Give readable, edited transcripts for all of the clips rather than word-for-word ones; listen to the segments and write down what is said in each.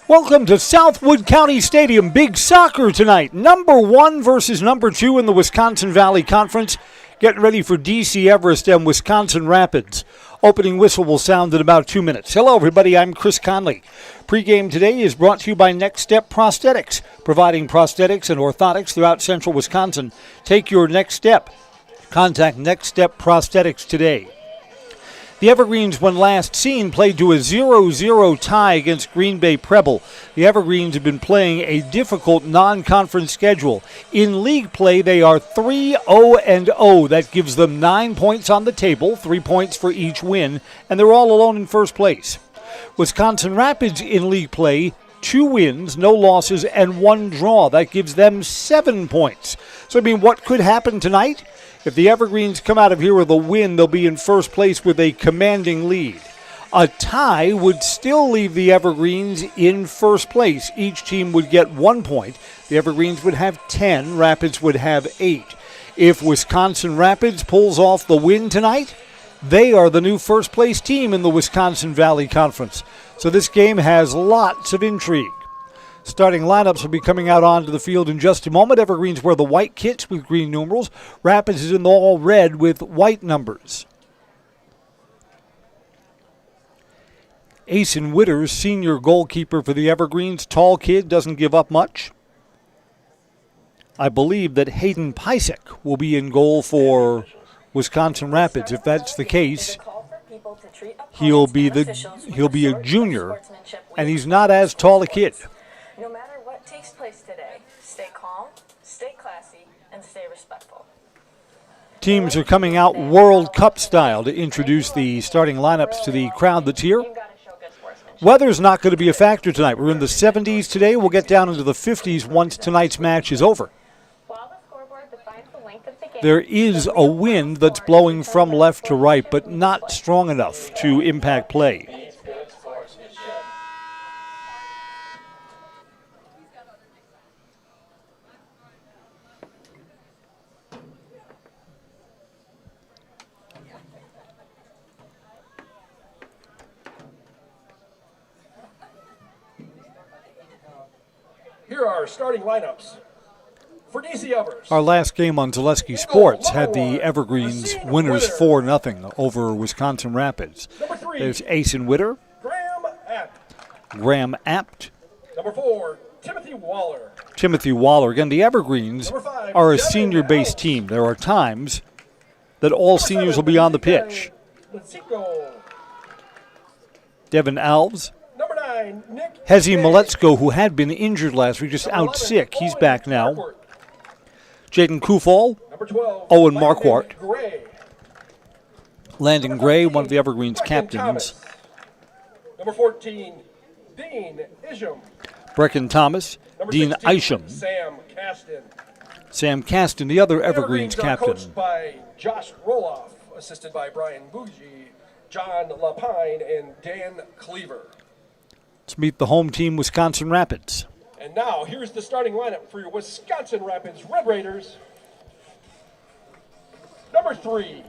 Welcome to Southwood County Stadium. Big soccer tonight. Number 1 versus number 2 in the Wisconsin Valley Conference. Getting ready for DC Everest and Wisconsin Rapids. Opening whistle will sound in about 2 minutes. Hello, everybody. I'm Chris Conley. Pre-game today is brought to you by Next Step Prosthetics, providing prosthetics and orthotics throughout central Wisconsin. Take your next step. Contact Next Step Prosthetics today. The Evergreens, when last seen, played to a 0-0 tie against Green Bay Preble. The Evergreens have been playing a difficult non-conference schedule. In league play, they are 3-0-0. That gives them 9 points on the table, 3 points for each win, and they're all alone in first place. Wisconsin Rapids in league play, 2 wins, no losses, and 1 draw. That gives them 7 points. So, what could happen tonight? If the Evergreens come out of here with a win, they'll be in first place with a commanding lead. A tie would still leave the Evergreens in first place. Each team would get 1 point. The Evergreens would have 10. Rapids would have 8. If Wisconsin Rapids pulls off the win tonight, they are the new first place team in the Wisconsin Valley Conference. So this game has lots of intrigue. Starting lineups will be coming out onto the field in just a moment. Evergreens wear the white kits with green numerals. Rapids is in the all red with white numbers. Asen Witters, senior goalkeeper for the Evergreens. Tall kid, doesn't give up much. I believe that Hayden Pisek will be in goal for Wisconsin Rapids. If that's the case, he'll be a junior, and he's not as tall a kid. No matter what takes place today, stay calm, stay classy, and stay respectful. Teams are coming out World Cup style to introduce the starting lineups to the crowd that's here. Weather's not going to be a factor tonight. We're in the 70s today. We'll get down into the 50s once tonight's match is over. There is a wind that's blowing from left to right, but not strong enough to impact play. Here are our starting lineups for DC Everest. Our last game on Zaleski Sports had the Evergreens winners 4-0 over Wisconsin Rapids. There's Asen Witter, Graham Apt. Number 4, Timothy Waller. Timothy Waller. Again, the Evergreens are a senior-based team. There are times that all seniors will be on the pitch. Devin Alves. Hezi Maletsko, who had been injured last week, just out sick. He's back now. Jaden Kufal, Owen Marquardt. Landon Gray, one of the Evergreens captains. Number 14, Dean Isham. Brecken Thomas, Dean Isham. Sam Caston, the other Evergreens captain. Coached by Josh Roloff, assisted by Brian Bougie, John Lapine, and Dan Cleaver. Let's meet the home team, Wisconsin Rapids. And now, here's the starting lineup for your Wisconsin Rapids Red Raiders. Number 3,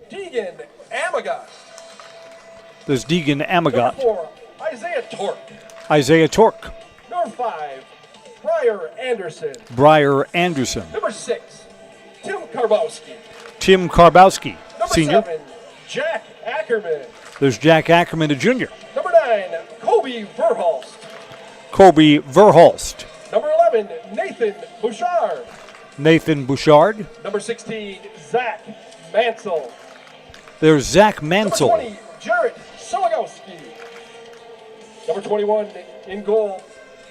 Deegan Amagot. There's Deegan Amagot. Number 4, Isaiah Tork. Isaiah Tork. Number 5, Briar Anderson. Briar Anderson. Number 6, Tim Karbowski. Tim Karbowski, Number senior. 7, Jack Ackerman. There's Jack Ackerman, a junior. Number 9, Kobe Verhulst. Kobe Verhulst. Number 11, Nathan Bouchard. Nathan Bouchard. Number 16, Zach Mansell. There's Zach Mansell. Number 20, Jarrett Sologowski. Number 21, in goal,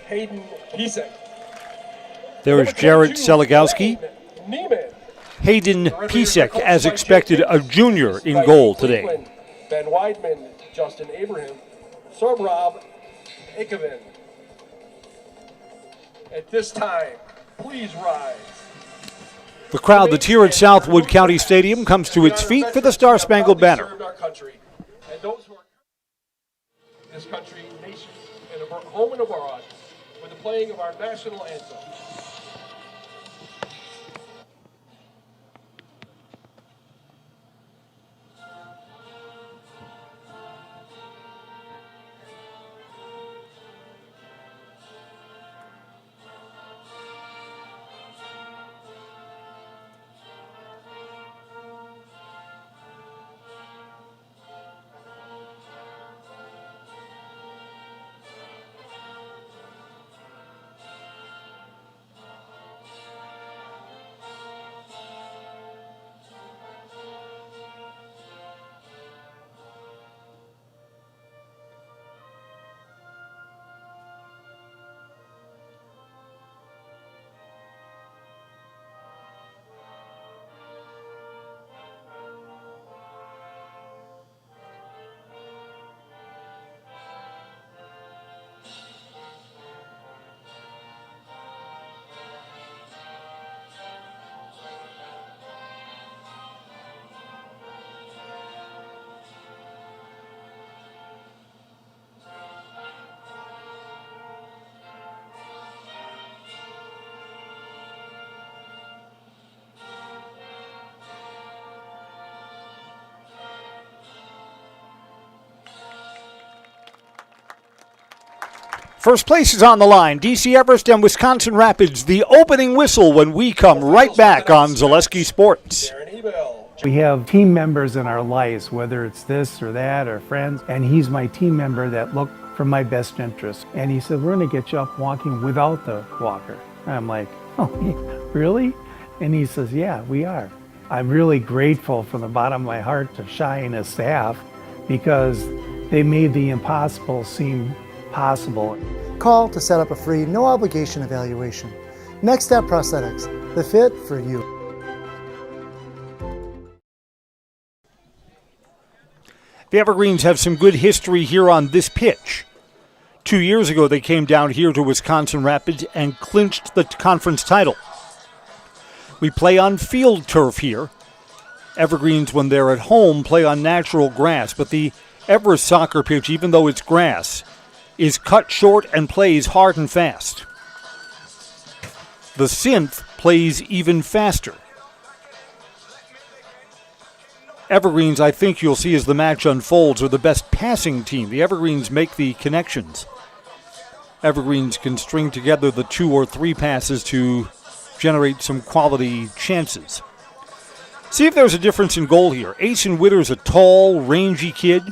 Hayden Pisek. There is Jarrett Sologowski. Neiman. Hayden Pisek, as expected, a junior in goal today. Ben Weidman, Justin Abraham, Sorbrab Ikoven. At this time, please rise. The crowd that's here at Southwood County Stadium comes to its feet for the Star-Spangled Banner. And those who are this country, nation, and home and abroad with the playing of our national anthem. First place is on the line. DC Everest and Wisconsin Rapids, the opening whistle when we come right back on Zaleski Sports. We have team members in our lives, whether it's this or that or friends, and he's my team member that look for my best interest. And he said, we're going to get you up walking without the walker. And I'm like, oh, really? And he says, yeah, we are. I'm really grateful from the bottom of my heart to Shai and his staff because they made the impossible seem possible. Call to set up a free, no obligation evaluation. Next Step Prosthetics, the fit for you. The Evergreens have some good history here on this pitch. 2 years ago, they came down here to Wisconsin Rapids and clinched the conference title. We play on field turf here. Evergreens, when they're at home, play on natural grass, but the Everest soccer pitch, even though it's grass, is cut short and plays hard and fast. The synth plays even faster. Evergreens, I think you'll see as the match unfolds, are the best passing team. The Evergreens make the connections. Evergreens can string together the 2 or 3 passes to generate some quality chances. See if there's a difference in goal here. Asen Witter's a tall, rangy kid,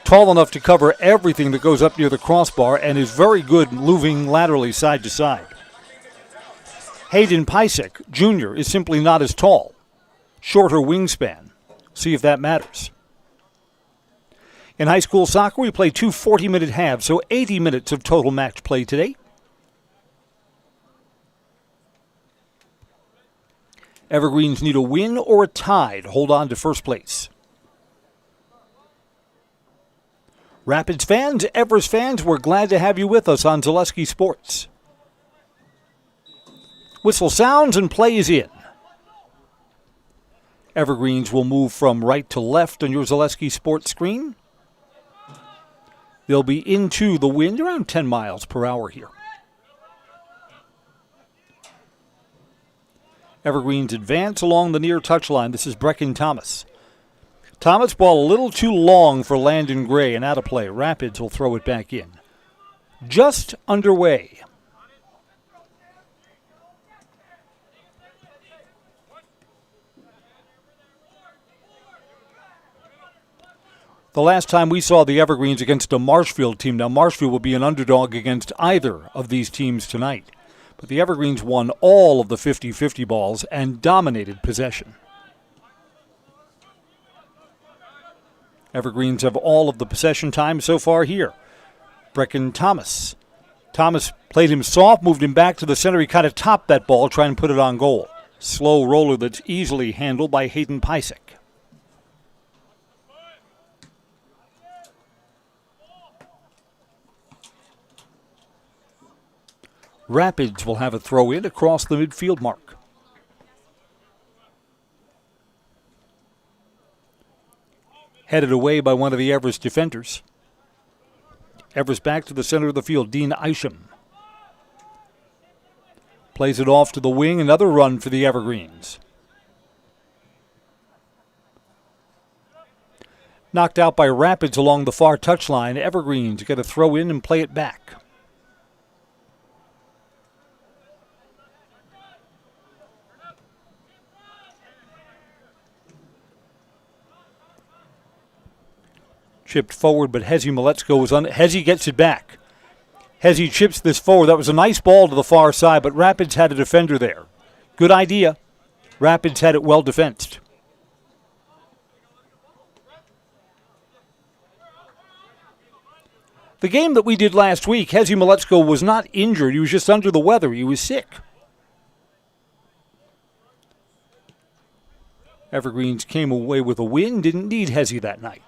tall enough to cover everything that goes up near the crossbar and is very good moving laterally side to side. Hayden Pisek, Jr., is simply not as tall. Shorter wingspan. See if that matters. In high school soccer, we play 2 40-minute halves, so 80 minutes of total match play today. Evergreens need a win or a tie to hold on to first place. Rapids fans, Everest fans, we're glad to have you with us on Zaleski Sports. Whistle sounds and play is in. Evergreens will move from right to left on your Zaleski Sports screen. They'll be into the wind around 10 miles per hour here. Evergreens advance along the near touchline. This is Brecken Thomas. Thomas, ball a little too long for Landon Gray and out of play. Rapids will throw it back in. Just underway. The last time we saw the Evergreens against a Marshfield team, now Marshfield will be an underdog against either of these teams tonight. But the Evergreens won all of the 50-50 balls and dominated possession. Evergreens have all of the possession time so far here. Brecken Thomas. Thomas played him soft, moved him back to the center. He kind of topped that ball, trying to put it on goal. Slow roller that's easily handled by Hayden Pisek. Rapids will have a throw in across the midfield mark. Headed away by one of the Everest defenders. Everest back to the center of the field, Dean Isham. Plays it off to the wing, another run for the Evergreens. Knocked out by Rapids along the far touchline. Evergreens get a throw in and play it back. Chipped forward, but Hezi Maletsko was on it. Hezi gets it back. Hezi chips this forward. That was a nice ball to the far side, but Rapids had a defender there. Good idea. Rapids had it well defensed. The game that we did last week, Hezi Maletsko was not injured. He was just under the weather. He was sick. Evergreens came away with a win. Didn't need Hezi that night.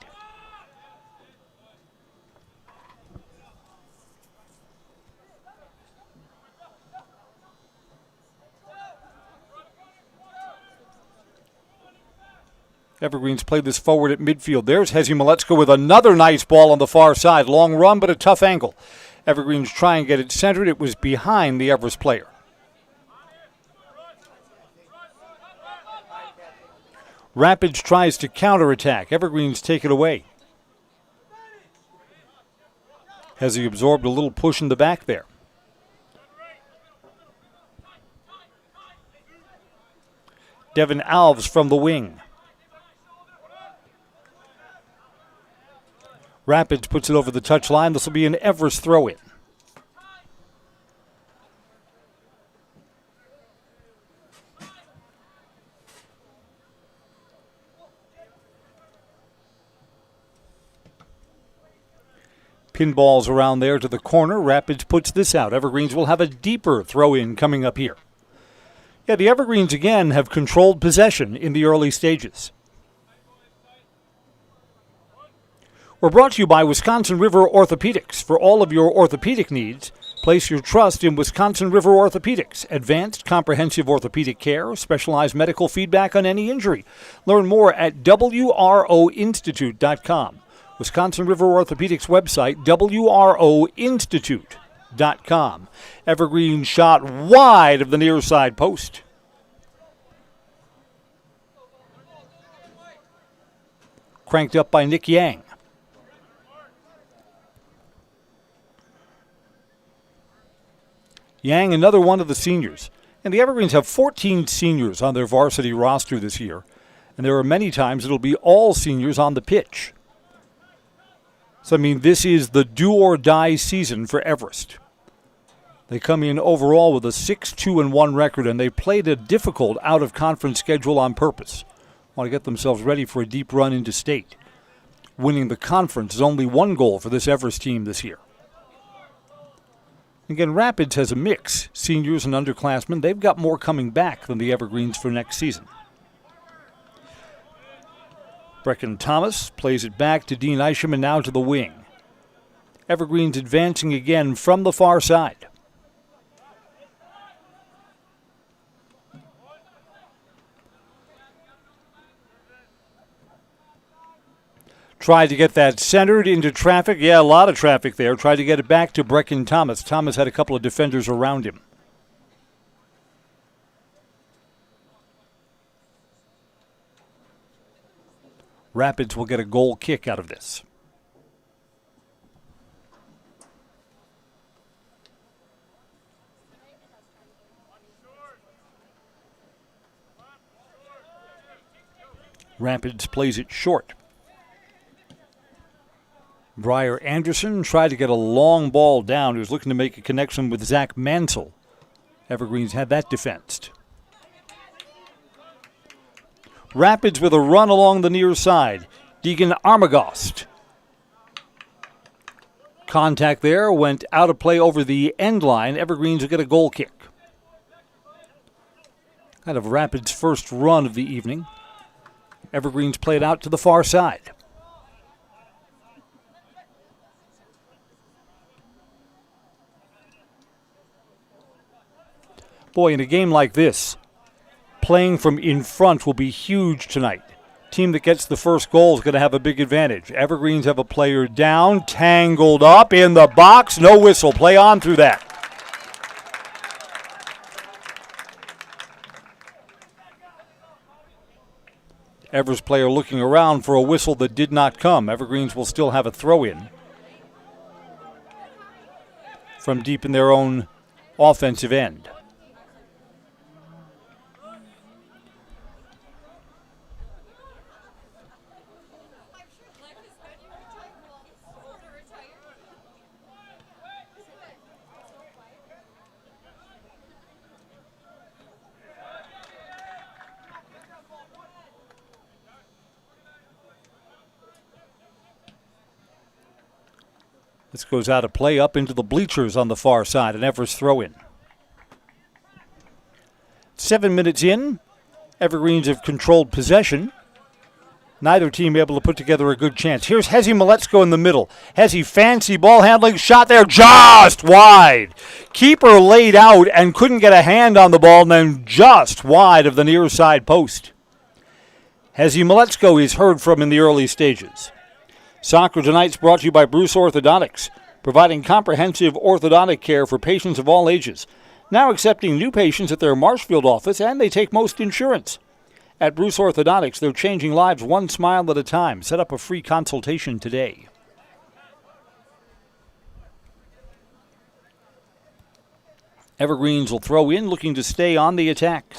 Evergreens played this forward at midfield. There's Hezi Maletsko with another nice ball on the far side. Long run, but a tough angle. Evergreens try and get it centered. It was behind the Everest player. Rapids tries to counterattack. Evergreens take it away. as he absorbed a little push in the back there. Devin Alves from the wing. Rapids puts it over the touchline. This will be an Everest throw-in. Pinballs around there to the corner. Rapids puts this out. Evergreens will have a deeper throw-in coming up here. Yeah, the Evergreens again have controlled possession in the early stages. We're brought to you by Wisconsin River Orthopedics. For all of your orthopedic needs, place your trust in Wisconsin River Orthopedics. Advanced comprehensive orthopedic care, specialized medical feedback on any injury. Learn more at WROinstitute.com. Wisconsin River Orthopedics website, WROinstitute.com. Evergreen shot wide of the near side post. Cranked up by Nick Yang. Yang, another one of the seniors. And the Evergreens have 14 seniors on their varsity roster this year. And there are many times it'll be all seniors on the pitch. So, I mean, this is the do-or-die season for Everest. They come in overall with a 6-2-1 record, and they played a difficult out-of-conference schedule on purpose. Want to get themselves ready for a deep run into state. Winning the conference is only one goal for this Everest team this year. Again, Rapids has a mix. Seniors and underclassmen, they've got more coming back than the Evergreens for next season. Brecken Thomas plays it back to Dean Isham and now to the wing. Evergreens advancing again from the far side. Tried to get that centered into traffic. Yeah, a lot of traffic there. Tried to get it back to Brecken Thomas. Thomas had a couple of defenders around him. Rapids will get a goal kick out of this. Rapids plays it short. Briar Anderson tried to get a long ball down. He was looking to make a connection with Zach Mansell. Evergreens had that defensed. Rapids with a run along the near side. Deegan Armagost. Contact there, went out of play over the end line. Evergreens will get a goal kick. Kind of Rapids' first run of the evening. Evergreens played out to the far side. Boy, in a game like this, playing from in front will be huge tonight. Team that gets the first goal is going to have a big advantage. Evergreens have a player down, tangled up in the box. No whistle. Play on through that. Everest player looking around for a whistle that did not come. Evergreens will still have a throw-in from deep in their own offensive end. This goes out of play up into the bleachers on the far side, an Everest throw-in. 7 minutes in, Evergreens have controlled possession. Neither team able to put together a good chance. Here's Hezi Maletzko in the middle. Hezi, fancy ball handling, shot there just wide. Keeper laid out and couldn't get a hand on the ball, and then just wide of the near side post. Hezi Maletzko is heard from in the early stages. Soccer Tonight's brought to you by Bruce Orthodontics, providing comprehensive orthodontic care for patients of all ages. Now accepting new patients at their Marshfield office, and they take most insurance. At Bruce Orthodontics, they're changing lives one smile at a time. Set up a free consultation today. Evergreens will throw in, looking to stay on the attack.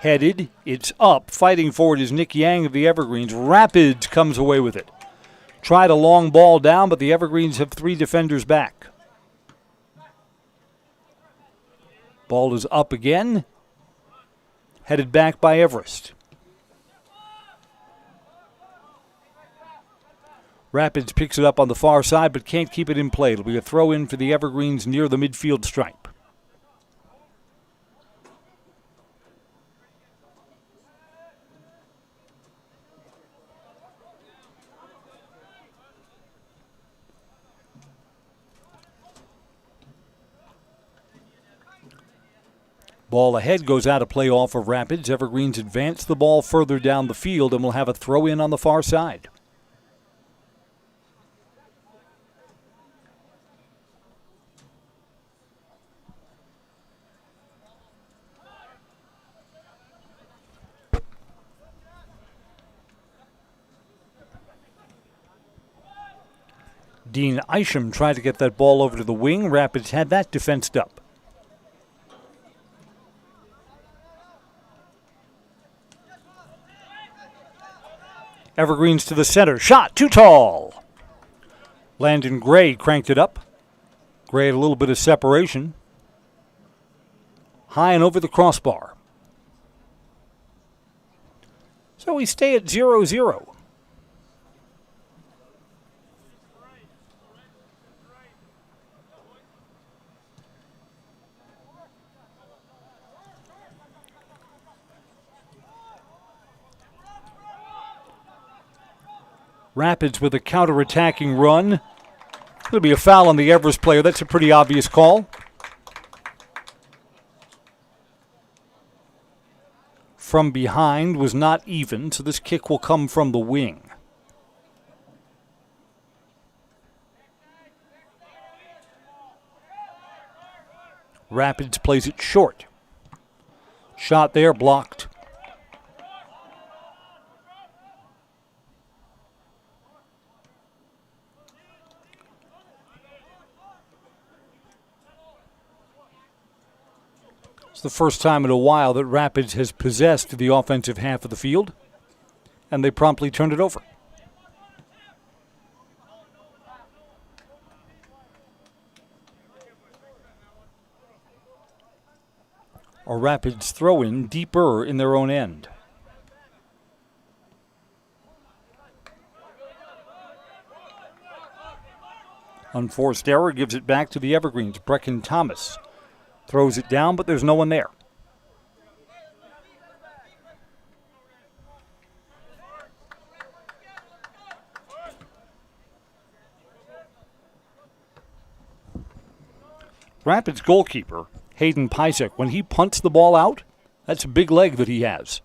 Headed, it's up. Fighting for it is Nick Yang of the Evergreens. Rapids comes away with it. Tried a long ball down, but the Evergreens have 3 defenders back. Ball is up again. Headed back by Everest. Rapids picks it up on the far side, but can't keep it in play. It'll be a throw in for the Evergreens near the midfield stripe. Ball ahead goes out of play off of Rapids. Evergreens advance the ball further down the field and will have a throw in on the far side. Dean Isham tried to get that ball over to the wing. Rapids had that defensed up. Evergreens to the center. Shot, too tall. Landon Gray cranked it up. Gray had a little bit of separation. High and over the crossbar. So we stay at 0-0. Rapids with a counter-attacking run. It'll be a foul on the Everest player. That's a pretty obvious call. From behind was not even, so this kick will come from the wing. Rapids plays it short. Shot there, blocked. It's the first time in a while that Rapids has possessed the offensive half of the field, and they promptly turned it over. A Rapids throw-in deeper in their own end. Unforced error gives it back to the Evergreens. Brecken Thomas throws it down, but there's no one there. Rapids goalkeeper, Hayden Pisek, when he punts the ball out, that's a big leg that he has.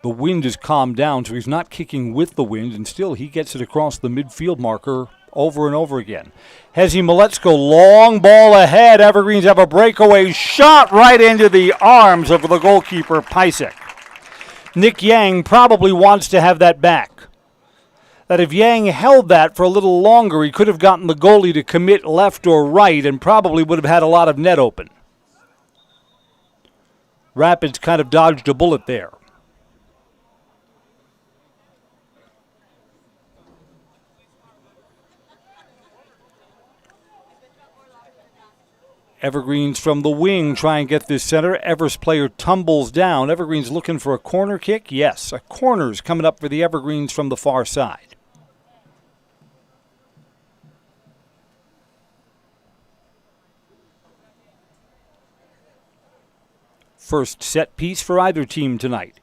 The wind is calmed down, so he's not kicking with the wind, and still he gets it across the midfield marker over and over again. Hezi Maletsko, long ball ahead. Evergreens have a breakaway shot right into the arms of the goalkeeper, Pisek. Nick Yang probably wants to have that back. That if Yang held that for a little longer, he could have gotten the goalie to commit left or right and probably would have had a lot of net open. Rapids kind of dodged a bullet there. Evergreens from the wing try and get this center. Everest player tumbles down. Evergreens looking for a corner kick. Yes, a corner's coming up for the Evergreens from the far side. First set piece for either team tonight.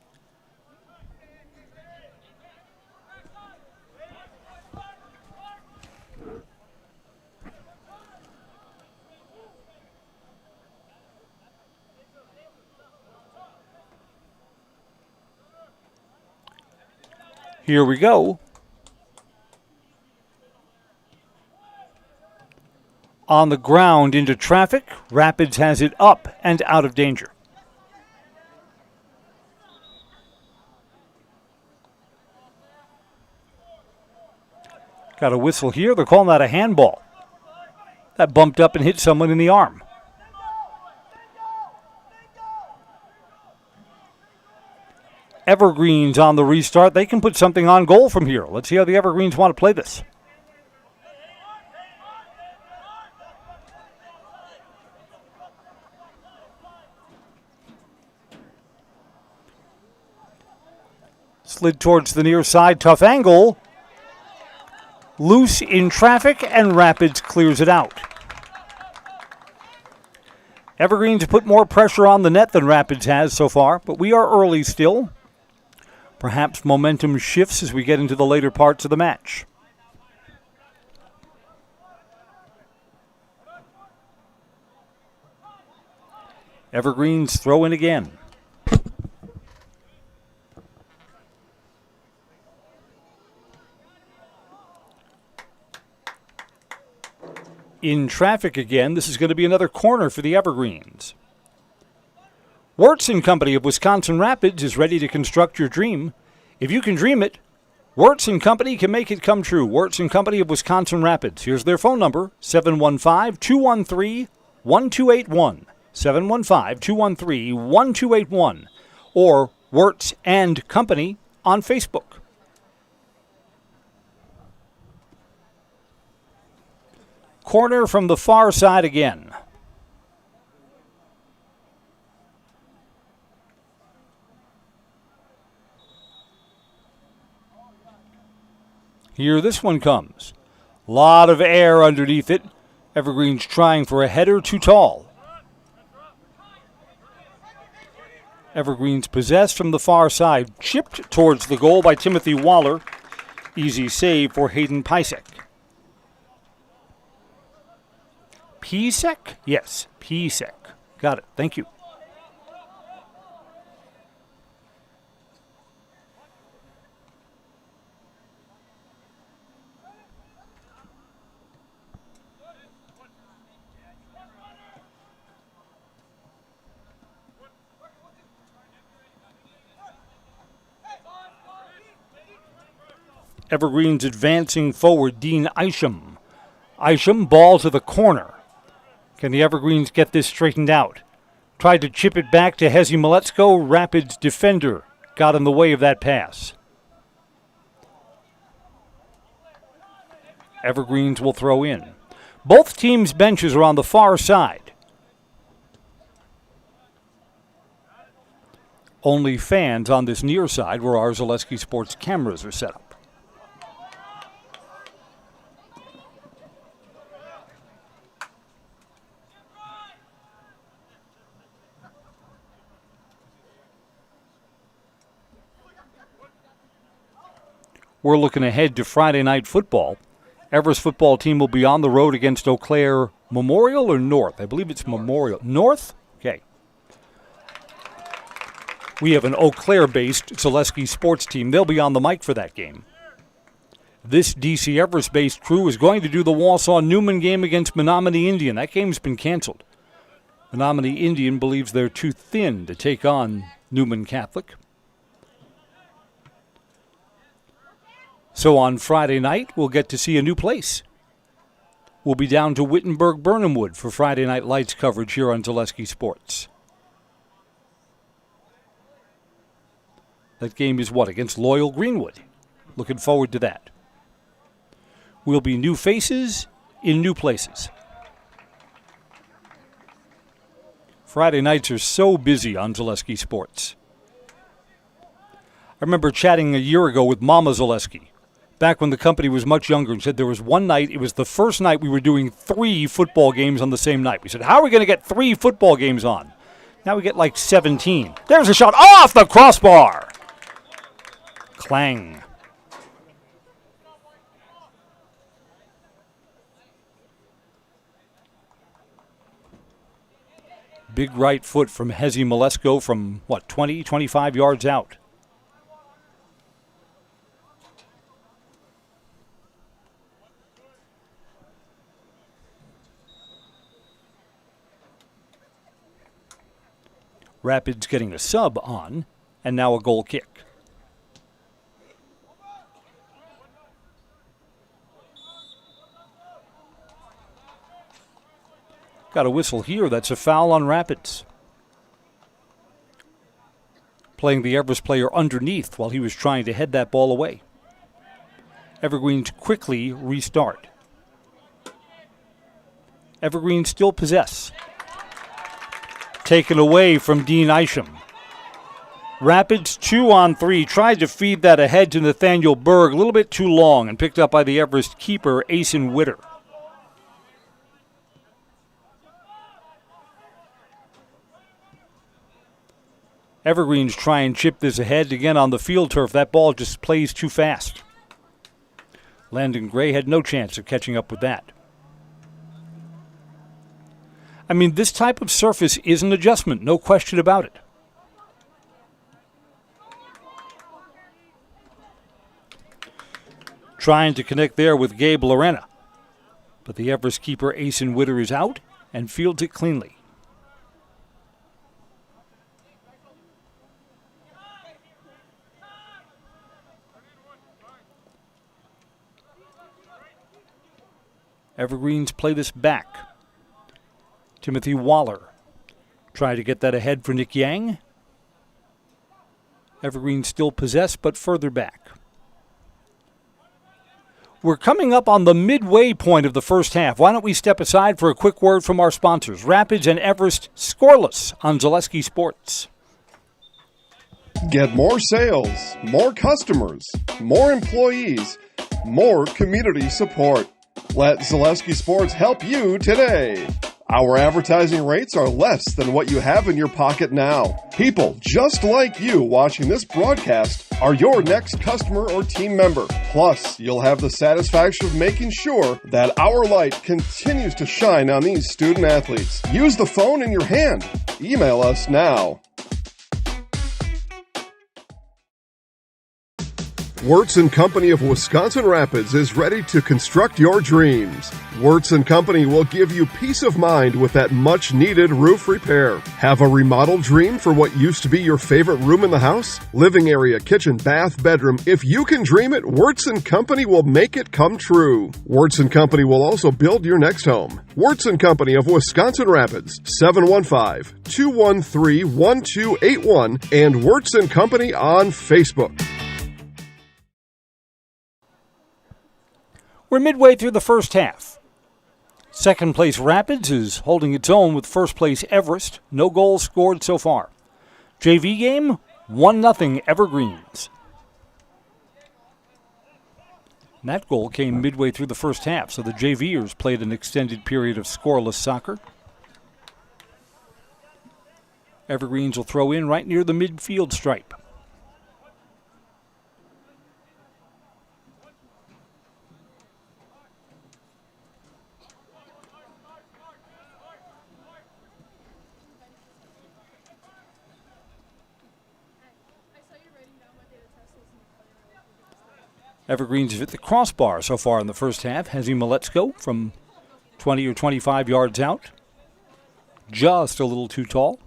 Here we go. On the ground into traffic. Rapids has it up and out of danger. Got a whistle here. They're calling that a handball. That bumped up and hit someone in the arm. Evergreens on the restart. They can put something on goal from here. Let's see how the Evergreens want to play this. Slid towards the near side. Tough angle. Loose in traffic, and Rapids clears it out. Evergreens put more pressure on the net than Rapids has so far, but we are early still. Perhaps momentum shifts as we get into the later parts of the match. Evergreens throw in again. In traffic again. This is going to be another corner for the Evergreens. Wirtz and Company of Wisconsin Rapids is ready to construct your dream. If you can dream it, Wirtz and Company can make it come true. Wirtz and Company of Wisconsin Rapids. Here's their phone number, 715-213-1281. 715-213-1281. Or Wirtz and Company on Facebook. Corner from the far side again. Here this one comes. Lot of air underneath it. Evergreens trying for a header, too tall. Evergreens possessed from the far side. Chipped towards the goal by Timothy Waller. Easy save for Hayden Pisek. Pisek? Yes, Pisek. Got it. Thank you. Evergreens advancing forward. Dean Isham. Isham, ball to the corner. Can the Evergreens get this straightened out? Tried to chip it back to Hezi Maletzko. Rapids defender got in the way of that pass. Evergreens will throw in. Both teams' benches are on the far side. Only fans on this near side where our Zaleski Sports cameras are set up. We're looking ahead to Friday night football. Everest football team will be on the road against Eau Claire Memorial or North? I believe it's Memorial. North? Okay. We have an Eau Claire-based Zaleski sports team. They'll be on the mic for that game. This DC Everest-based crew is going to do the Wausau-Newman game against Menominee Indian. That game's been canceled. Menominee Indian believes they're too thin to take on Newman Catholic. So on Friday night, we'll get to see a new place. We'll be down to Wittenberg-Burnhamwood for Friday Night Lights coverage here on Zaleski Sports. That game is what? Against Loyal Greenwood. Looking forward to that. We'll be new faces in new places. Friday nights are so busy on Zaleski Sports. I remember chatting a year ago with Mama Zaleski, back when the company was much younger, and said there was one night, it was the first night we were doing 3 football games on the same night. We said, how are we going to get 3 football games on? Now we get like 17. There's a shot off the crossbar. Clang. Big right foot from Hezi Maletzko from, 20, 25 yards out. Rapids getting a sub on, and now a goal kick. Got a whistle here. That's a foul on Rapids. Playing the Everest player underneath while he was trying to head that ball away. Evergreens quickly restart. Evergreens still possess. Taken away from Dean Isham. Rapids 2-on-3. Tried to feed that ahead to Nathaniel Berg. A little bit too long and picked up by the Everest keeper, Asen Witter. Evergreens try and chip this ahead again on the field turf. That ball just plays too fast. Landon Gray had no chance of catching up with that. I mean, this type of surface is an adjustment, no question about it. Trying to connect there with Gabe Lorena. But the Everest keeper, Asen Witter, is out and fields it cleanly. Evergreens play this back. Timothy Waller tried to get that ahead for Nick Yang. Evergreens still possess, but further back. We're coming up on the midway point of the first half. Why don't we step aside for a quick word from our sponsors, Rapids and Everest, scoreless on Zaleski Sports. Get more sales, more customers, more employees, more community support. Let Zaleski Sports help you today. Our advertising rates are less than what you have in your pocket now. People just like you watching this broadcast are your next customer or team member. Plus, you'll have the satisfaction of making sure that our light continues to shine on these student athletes. Use the phone in your hand. Email us now. Wirtz & Company of Wisconsin Rapids is ready to construct your dreams. Wirtz & Company will give you peace of mind with that much-needed roof repair. Have a remodel dream for what used to be your favorite room in the house? Living area, kitchen, bath, bedroom. If you can dream it, Wirtz & Company will make it come true. Wirtz & Company will also build your next home. Wirtz & Company of Wisconsin Rapids, 715-213-1281, and Wirtz & Company on Facebook. We're midway through the first half. Second place Rapids is holding its own with first place Everest. No goals scored so far. JV game, 1-0 Evergreens. And that goal came midway through the first half, so the JVers played an extended period of scoreless soccer. Evergreens will throw in right near the midfield stripe. Evergreens have hit the crossbar so far in the first half. Hezi Maletsko from 20 or 25 yards out. Just a little too tall.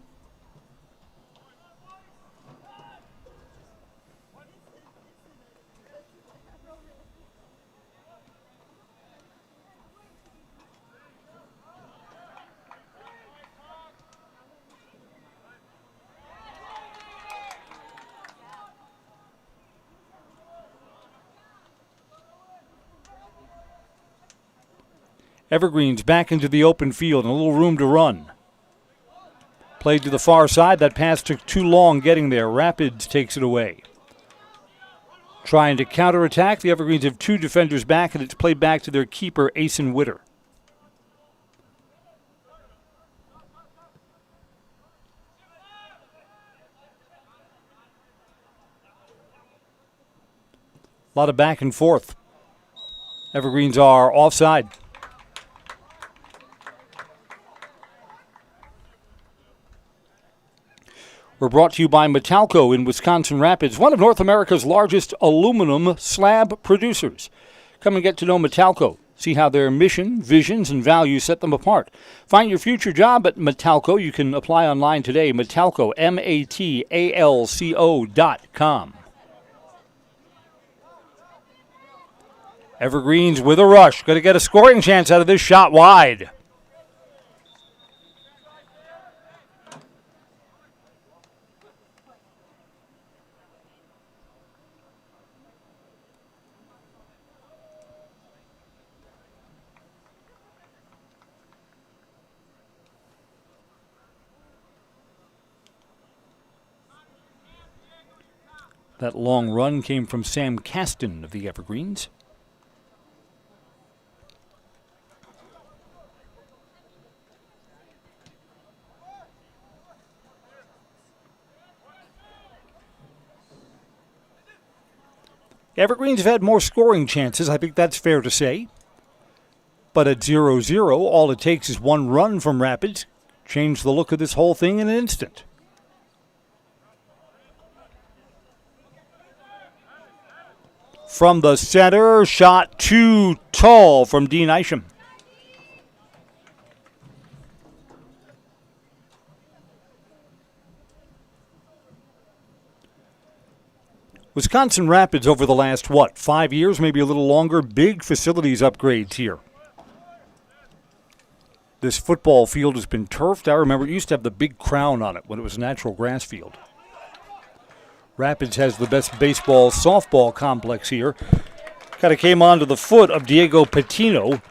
Evergreens back into the open field and a little room to run. Played to the far side. That pass took too long getting there. Rapids takes it away. Trying to counterattack. The Evergreens have two defenders back, and it's played back to their keeper, Asen Witter. A lot of back and forth. Evergreens are offside. We're brought to you by Metalco in Wisconsin Rapids, one of North America's largest aluminum slab producers. Come and get to know Metalco. See how their mission, visions, and values set them apart. Find your future job at Metalco. You can apply online today. Metalco, MATALCO.com. Evergreens with a rush. Going to get a scoring chance out of this shot wide. That long run came from Sam Caston of the Evergreens. Evergreens have had more scoring chances, I think that's fair to say. But at 0-0, all it takes is one run from Rapids. Change the look of this whole thing in an instant. From the center, shot too tall from Dean Isham. Wisconsin Rapids over the last, 5 years, maybe a little longer, big facilities upgrades here. This football field has been turfed. I remember it used to have the big crown on it when it was a natural grass field. Rapids has the best baseball, softball complex here. Kind of came onto the foot of Diego Patino,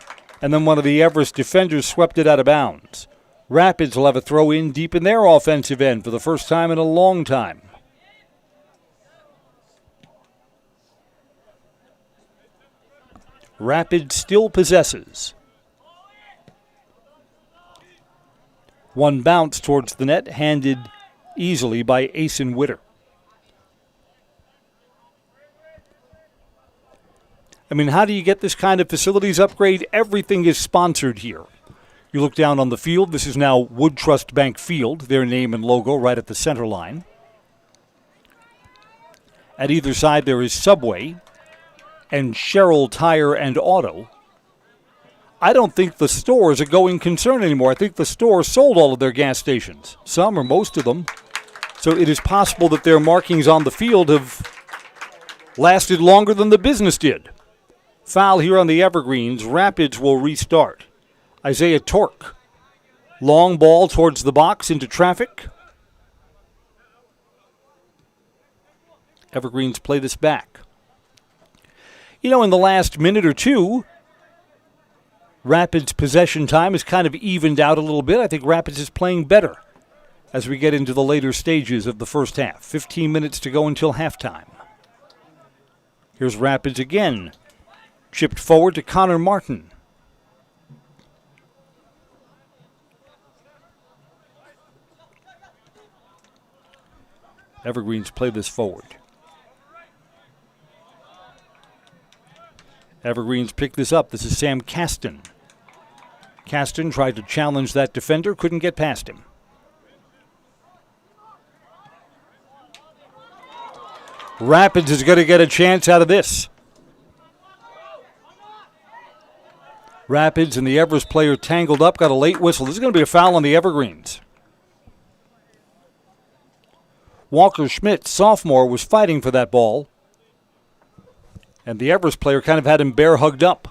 and then one of the Everest defenders swept it out of bounds. Rapids will have a throw in deep in their offensive end for the first time in a long time. Rapids still possesses. One bounce towards the net, handed easily by Asen Witter. I mean, how do you get this kind of facilities upgrade? Everything is sponsored here. You look down on the field. This is now Wood Trust Bank Field, their name and logo right at the center line. At either side there is Subway and Sherrill Tire and Auto. I don't think the store is a going concern anymore. I think the store sold all of their gas stations, some or most of them. So it is possible that their markings on the field have lasted longer than the business did. Foul here on the Evergreens. Rapids will restart. Isaiah Torque. Long ball towards the box into traffic. Evergreens play this back. You know, in the last minute or two, Rapids' possession time has kind of evened out a little bit. I think Rapids is playing better as we get into the later stages of the first half. 15 minutes to go until halftime. Here's Rapids again. Chipped forward to Connor Martin. Evergreens play this forward. Evergreens pick this up. This is Sam Caston. Caston tried to challenge that defender, couldn't get past him. Rapids is going to get a chance out of this. Rapids and the Everest player tangled up, got a late whistle. This is going to be a foul on the Evergreens. Walker Schmidt, sophomore, was fighting for that ball. And the Everest player kind of had him bear hugged up.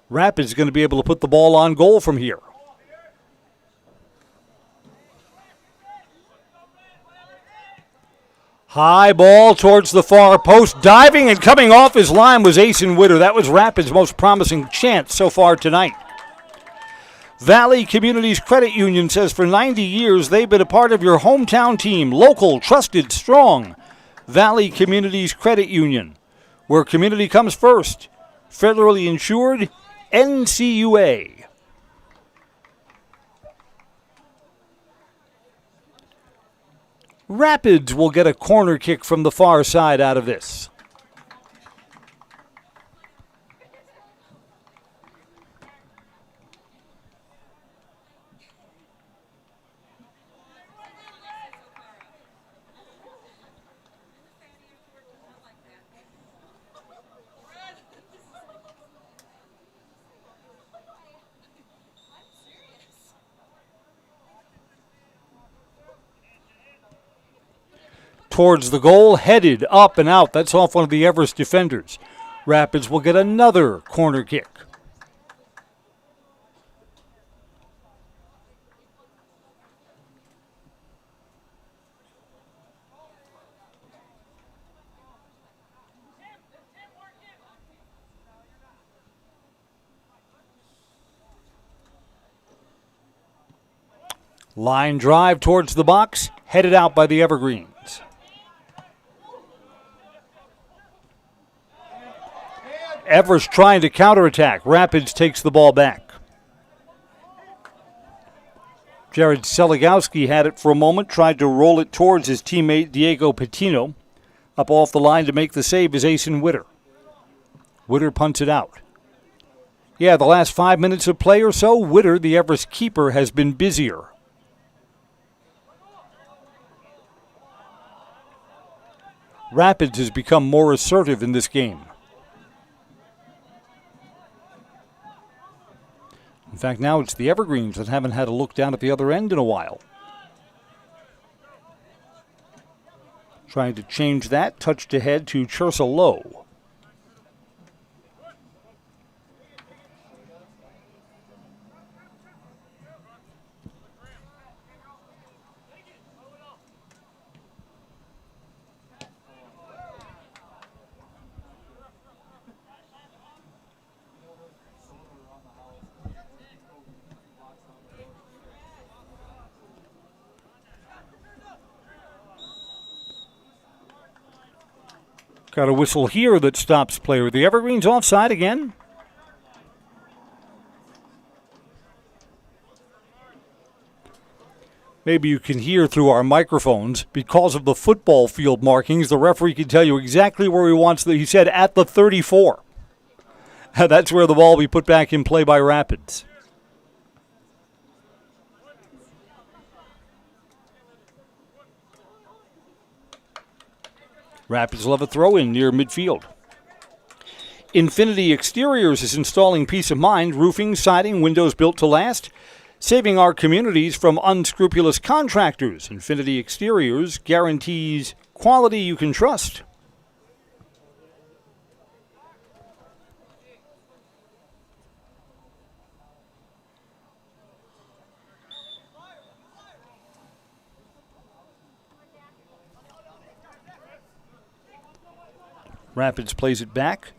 Rapids is going to be able to put the ball on goal from here. High ball towards the far post. Diving and coming off his line was Asen Witter. That was Rapids' most promising chance so far tonight. Valley Communities Credit Union says for 90 years they've been a part of your hometown team. Local, trusted, strong. Valley Communities Credit Union, where community comes first. Federally insured, NCUA. Rapids will get a corner kick from the far side out of this. Towards the goal, headed up and out. That's off one of the Everest defenders. Rapids will get another corner kick. Line drive towards the box, headed out by the Evergreens. Everest trying to counterattack. Rapids takes the ball back. Jared Seligowski had it for a moment, tried to roll it towards his teammate Diego Patino. Up off the line to make the save is Asen Witter. Witter punts it out. Yeah, the last 5 minutes of play or so, Witter, the Everest keeper, has been busier. Rapids has become more assertive in this game. In fact, now it's the Evergreens that haven't had a look down at the other end in a while. Trying to change that, touched ahead to Chursa Low. Got a whistle here that stops play. Are the Evergreens offside again? Maybe you can hear through our microphones. Because of the football field markings, the referee can tell you exactly where he wants he said at the 34. That's where the ball will be put back in play by Rapids. Rapids will have a throw-in near midfield. Infinity Exteriors is installing peace of mind, roofing, siding, windows built to last, saving our communities from unscrupulous contractors. Infinity Exteriors guarantees quality you can trust. Rapids plays it back.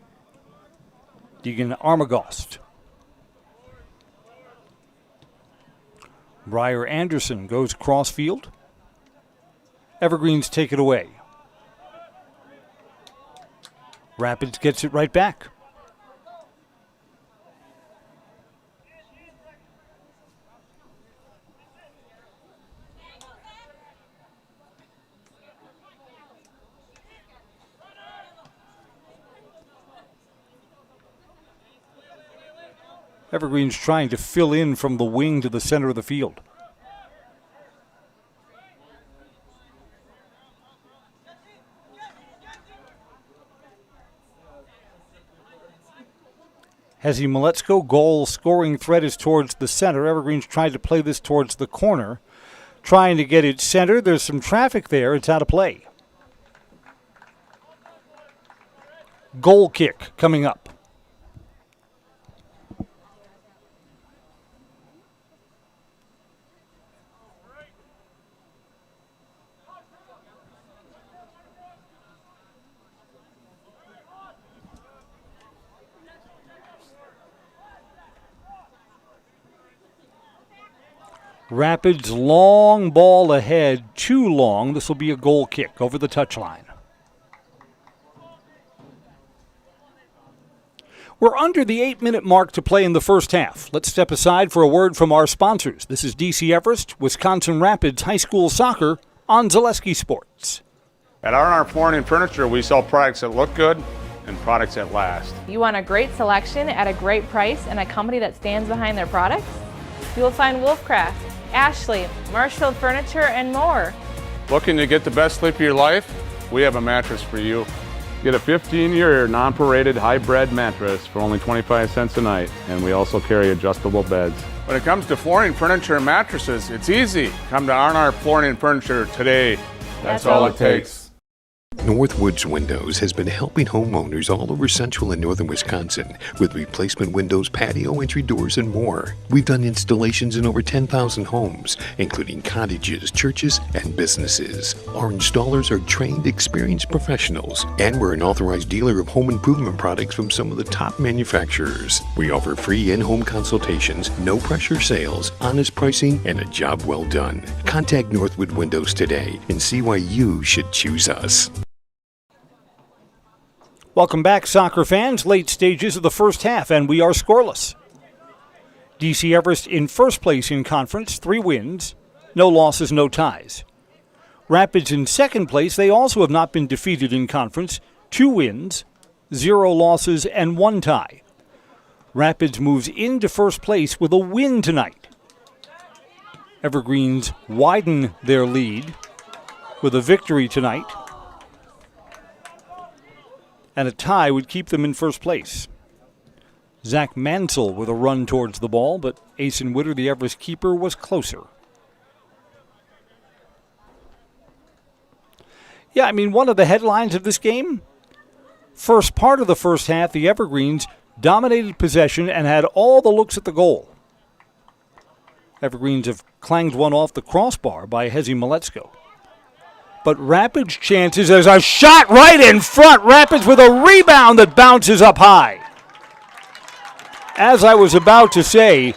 Deegan Armagost. Briar Anderson goes cross field. Evergreens take it away. Rapids gets it right back. Evergreens trying to fill in from the wing to the center of the field. Hezi Maletzko, goal scoring threat is towards the center. Evergreens tried to play this towards the corner. Trying to get it centered. There's some traffic there. It's out of play. Goal kick coming up. Rapids long ball ahead, too long. This will be a goal kick over the touchline. We're under the 8-minute mark to play in the first half. Let's step aside for a word from our sponsors. This is DC Everest, Wisconsin Rapids High School Soccer on Zaleski Sports. At R&R Flooring and Furniture, we sell products that look good and products that last. You want a great selection at a great price and a company that stands behind their products? You will find Wolfcraft, Ashley, Marshfield Furniture, and more. Looking to get the best sleep of your life? We have a mattress for you. Get a 15-year non-paraded hybrid mattress for only 25 cents a night, and we also carry adjustable beds. When it comes to flooring, furniture, and mattresses, it's easy. Come to R&R Flooring and Furniture today. That's all it takes. Northwoods Windows has been helping homeowners all over central and northern Wisconsin with replacement windows, patio entry doors, and more. We've done installations in over 10,000 homes, including cottages, churches, and businesses. Our installers are trained, experienced professionals, and we're an authorized dealer of home improvement products from some of the top manufacturers. We offer free in-home consultations, no-pressure sales, honest pricing, and a job well done. Contact Northwood Windows today and see why you should choose us. Welcome back, soccer fans. Late stages of the first half, and we are scoreless. DC Everest in first place in conference, 3 wins, no losses, no ties. Rapids in second place. They also have not been defeated in conference, 2 wins, 0 losses, and 1 tie. Rapids moves into first place with a win tonight. Evergreens widen their lead with a victory tonight. And a tie would keep them in first place. Zach Mansell with a run towards the ball, but Asen Witter, the Everest keeper, was closer. Yeah, I mean, one of the headlines of this game, first part of the first half, the Evergreens dominated possession and had all the looks at the goal. Evergreens have clanged one off the crossbar by Hezi Maletzko. But Rapids' chances, there's a shot right in front. Rapids with a rebound that bounces up high. As I was about to say,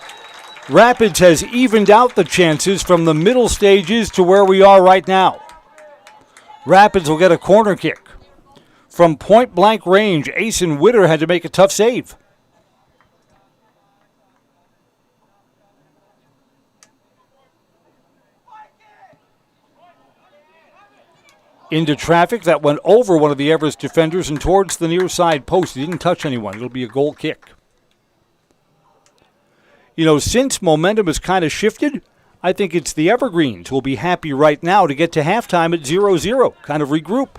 Rapids has evened out the chances from the middle stages to where we are right now. Rapids will get a corner kick. From point-blank range, Asen Witter had to make a tough save. Into traffic that went over one of the Everest defenders and towards the near side post. He didn't touch anyone. It'll be a goal kick. You know, since momentum has kind of shifted, I think it's the Evergreens who will be happy right now to get to halftime at 0-0, kind of regroup.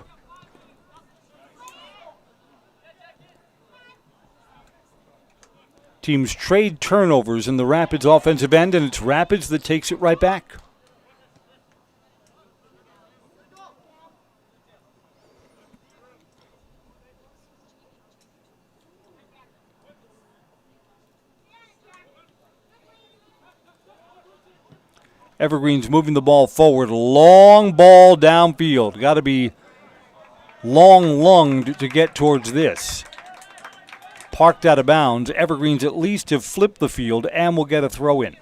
Teams trade turnovers in the Rapids offensive end, and it's Rapids that takes it right back. Evergreens moving the ball forward. Long ball downfield. Got to be long-lunged to get towards this. Parked out of bounds. Evergreens at least have flipped the field and will get a throw in.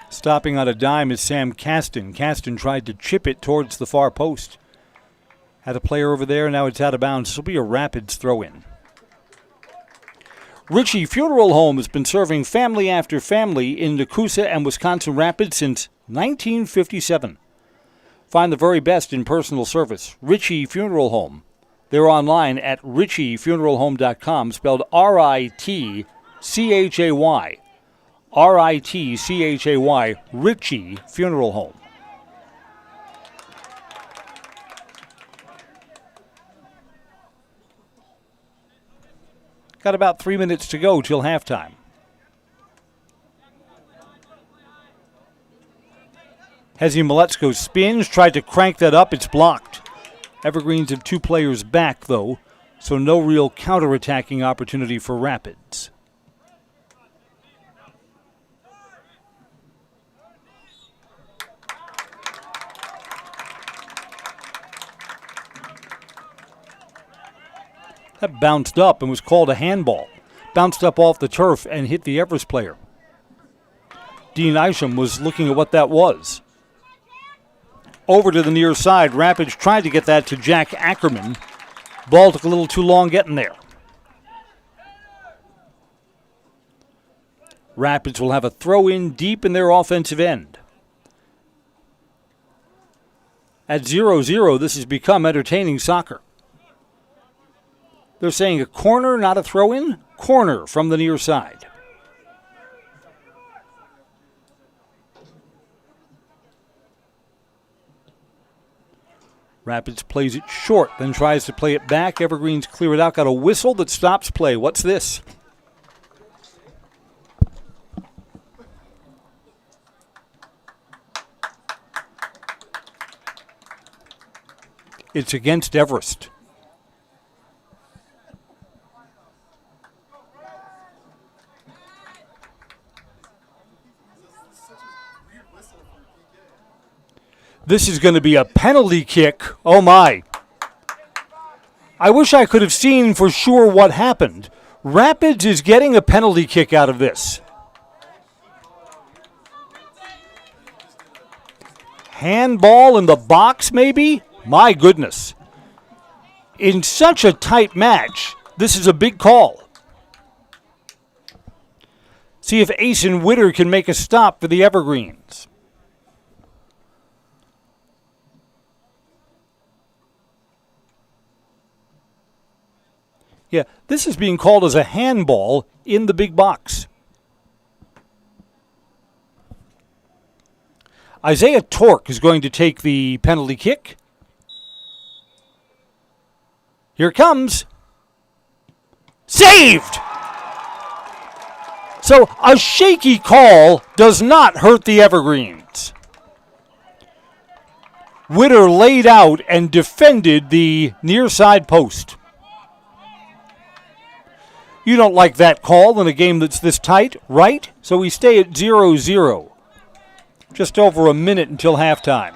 Stopping on a dime is Sam Caston. Caston tried to chip it towards the far post. Had a player over there, now it's out of bounds. This will be a Rapids throw-in. Ritchie Funeral Home has been serving family after family in Nakusa and Wisconsin Rapids since 1957. Find the very best in personal service. Ritchie Funeral Home. They're online at ritchiefuneralhome.com, spelled R-I-T-C-H-A-Y. R-I-T-C-H-A-Y, Ritchie Funeral Home. Got about 3 minutes to go till halftime. Hezi Maletzko spins, tried to crank that up. It's blocked. Evergreens have 2 players back, though, so no real counterattacking opportunity for Rapids. That bounced up and was called a handball. Bounced up off the turf and hit the Everest player. Dean Isham was looking at what that was. Over to the near side. Rapids tried to get that to Jack Ackerman. Ball took a little too long getting there. Rapids will have a throw-in deep in their offensive end. At 0-0, this has become entertaining soccer. They're saying a corner, not a throw-in. Corner from the near side. Rapids plays it short, then tries to play it back. Evergreens clear it out. Got a whistle that stops play. What's this? It's against Everest. This is going to be a penalty kick. Oh, my. I wish I could have seen for sure what happened. Rapids is getting a penalty kick out of this. Handball in the box, maybe? My goodness. In such a tight match, this is a big call. See if Asen Witter can make a stop for the Evergreens. Yeah, this is being called as a handball in the big box. Isaiah Torque is going to take the penalty kick. Here it comes. Saved! So a shaky call does not hurt the Evergreens. Witter laid out and defended the near side post. You don't like that call in a game that's this tight, right? So we stay at 0-0. Just over a minute until halftime.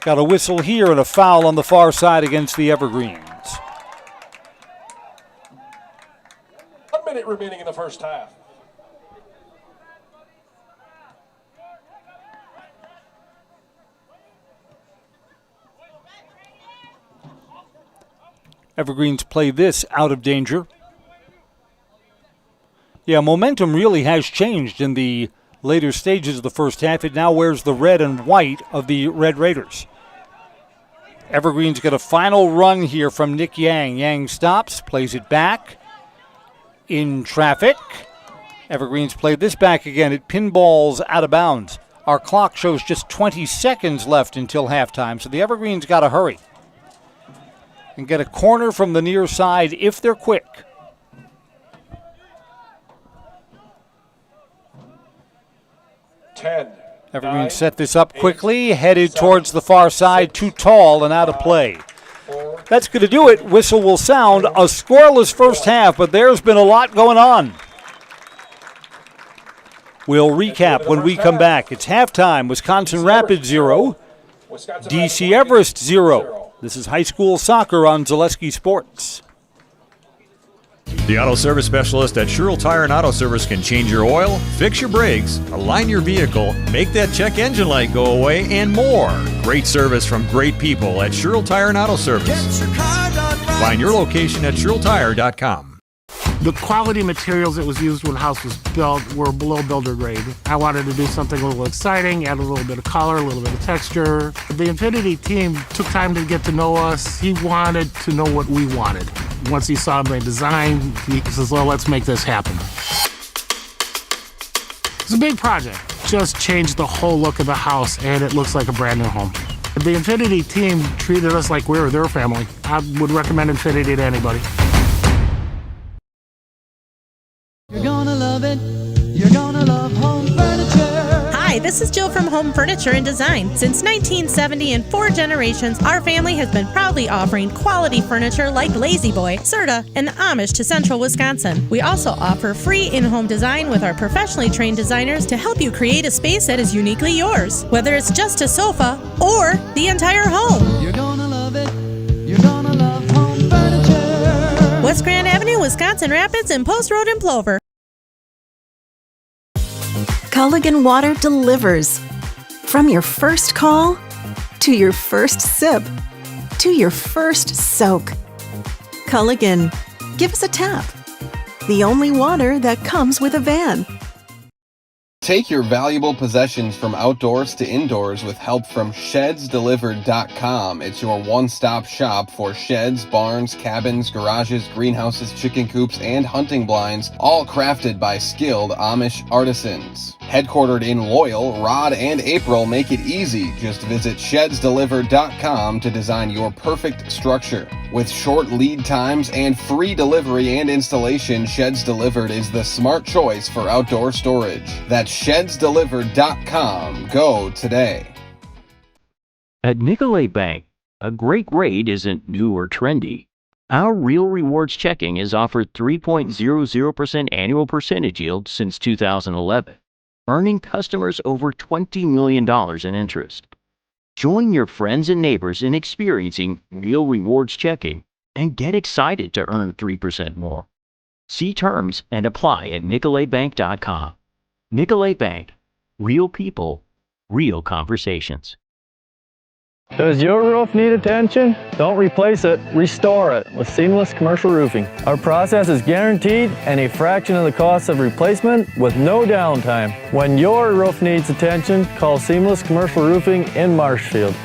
Got a whistle here and a foul on the far side against the Evergreens. 1 minute remaining in the first half. Evergreens play this out of danger. Yeah, momentum really has changed in the later stages of the first half. It now wears the red and white of the Red Raiders. Evergreens get a final run here from Nick Yang. Yang stops, plays it back. In traffic. Evergreens play this back again. It pinballs out of bounds. Our clock shows just 20 seconds left until halftime, so the Evergreens got to hurry and get a corner from the near side if they're quick. Evergreens set this up quickly, headed towards the far side, too tall and out of play. That's going to do it. Whistle will sound. A scoreless first half, but there's been a lot going on. We'll recap when we come back. It's halftime. Wisconsin Rapids 0, DC Everest 0. This is high school soccer on Zaleski Sports. The auto service specialist at Sherrill Tire and Auto Service can change your oil, fix your brakes, align your vehicle, make that check engine light go away, and more. Great service from great people at Sherrill Tire and Auto Service. Find your location at SherrillTire.com. The quality materials that was used when the house was built were below builder grade. I wanted to do something a little exciting, add a little bit of color, a little bit of texture. The Infinity team took time to get to know us. He wanted to know what we wanted. Once he saw my design, he says, well, let's make this happen. It's a big project. Just changed the whole look of the house, and it looks like a brand new home. The Infinity team treated us like we were their family. I would recommend Infinity to anybody. You're gonna love it. You're gonna love home furniture. Hi, this is Jill from Home Furniture and Design. Since 1970, in 4 generations, our family has been proudly offering quality furniture like Lazy Boy, Serta, and the Amish to Central Wisconsin. We also offer free in-home design with our professionally trained designers to help you create a space that is uniquely yours, whether it's just a sofa or the entire home. You're gonna love it. You're gonna love home furniture. West Grand Avenue, Wisconsin Rapids, and Post Road in Plover. Culligan Water delivers. From your first call, to your first sip, to your first soak. Culligan, give us a tap. The only water that comes with a van. Take your valuable possessions from outdoors to indoors with help from ShedsDelivered.com. It's your one-stop shop for sheds, barns, cabins, garages, greenhouses, chicken coops, and hunting blinds, all crafted by skilled Amish artisans. Headquartered in Loyal, Rod and April make it easy. Just visit ShedsDelivered.com to design your perfect structure. With short lead times and free delivery and installation, Sheds Delivered is the smart choice for outdoor storage. That's ShedsDelivered.com. Go today. At Nicolay Bank, a great rate isn't new or trendy. Our Real Rewards checking has offered 3.00% annual percentage yield since 2011, earning customers over $20 million in interest. Join your friends and neighbors in experiencing Real Rewards checking and get excited to earn 3% more. See terms and apply at NicoletBank.com. Nicolet Bank. Real people, real conversations. Does your roof need attention? Don't replace it, restore it with Seamless Commercial Roofing. Our process is guaranteed and a fraction of the cost of replacement with no downtime. When your roof needs attention, call Seamless Commercial Roofing in Marshfield.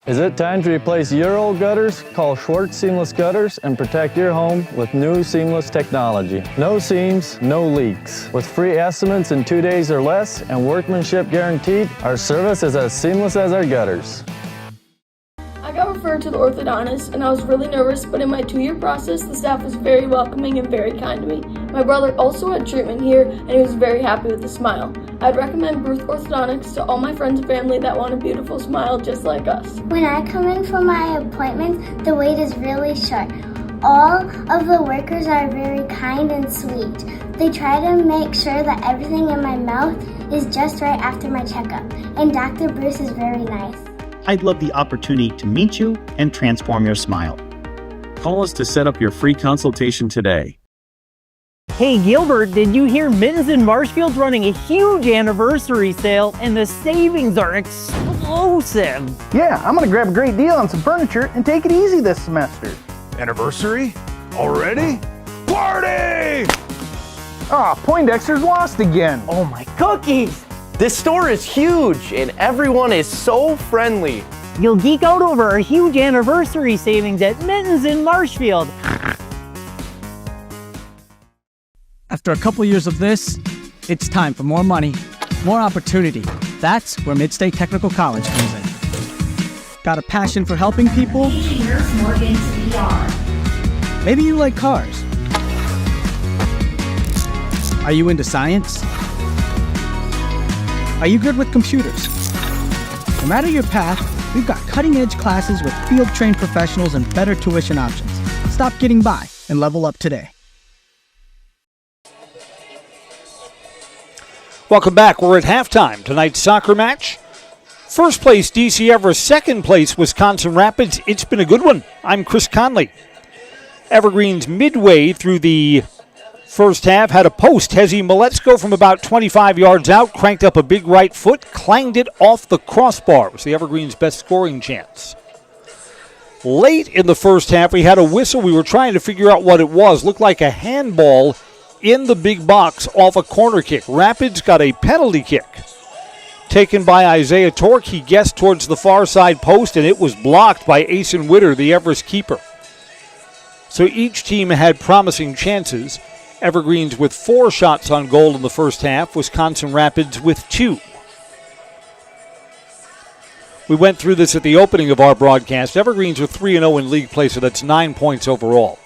Is it time to replace your old gutters? Call Schwartz Seamless Gutters and protect your home with new seamless technology. No seams, no leaks. With free estimates in 2 days or less and workmanship guaranteed, our service is as seamless as our gutters. I got referred to the orthodontist and I was really nervous, but in my 2-year process, the staff was very welcoming and very kind to me. My brother also had treatment here and he was very happy with the smile. I'd recommend Ruth Orthodontics to all my friends and family that want a beautiful smile just like us. When I come in for my appointment, the wait is really short. All of the workers are very kind and sweet. They try to make sure that everything in my mouth is just right after my checkup, and Dr. Bruce is very nice. I'd love the opportunity to meet you and transform your smile. Call us to set up your free consultation today. Hey Gilbert, did you hear Mittens in Marshfield's running a huge anniversary sale and the savings are explosive? Yeah, I'm gonna grab a great deal on some furniture and take it easy this semester. Anniversary? Already? Party! Ah, Poindexter's lost again. Oh my cookies! This store is huge and everyone is so friendly. You'll geek out over our huge anniversary savings at Mittens in Marshfield. After a couple years of this, it's time for more money, more opportunity. That's where Midstate Technical College comes in. Got a passion for helping people? Maybe you like cars. Are you into science? Are you good with computers? No matter your path, we've got cutting-edge classes with field-trained professionals and better tuition options. Stop getting by and level up today. Welcome back. We're at halftime. Tonight's soccer match. First place, DC Everest. Second place, Wisconsin Rapids. It's been a good one. I'm Chris Conley. Evergreen's midway through the first half had a post. Hezi Miletsko from about 25 yards out cranked up a big right foot, clanged it off the crossbar. It was the Evergreen's best scoring chance. Late in the first half, we had a whistle. We were trying to figure out what it was. Looked like a handball in the big box off a corner kick. Rapids got a penalty kick taken by Isaiah Torque. He guessed towards the far side post, and it was blocked by Asen Witter, the Everest keeper. So each team had promising chances. Evergreens with 4 shots on goal in the first half. Wisconsin Rapids with 2. We went through this at the opening of our broadcast. Evergreens are 3-0 in league play, so that's 9 points overall.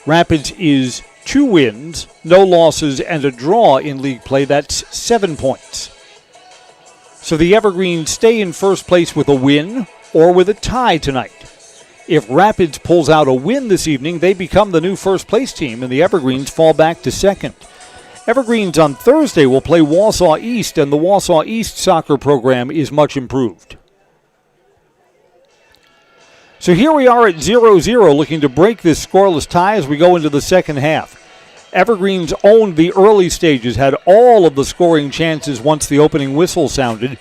Rapids is 2 wins, no losses, and a draw in league play. That's 7 points. So the Evergreens stay in first place with a win or with a tie tonight. If Rapids pulls out a win this evening, they become the new first place team, and the Evergreens fall back to second. Evergreens on Thursday will play Wausau East, and the Wausau East soccer program is much improved. So here we are at 0-0, looking to break this scoreless tie as we go into the second half. Evergreens owned the early stages, had all of the scoring chances once the opening whistle sounded.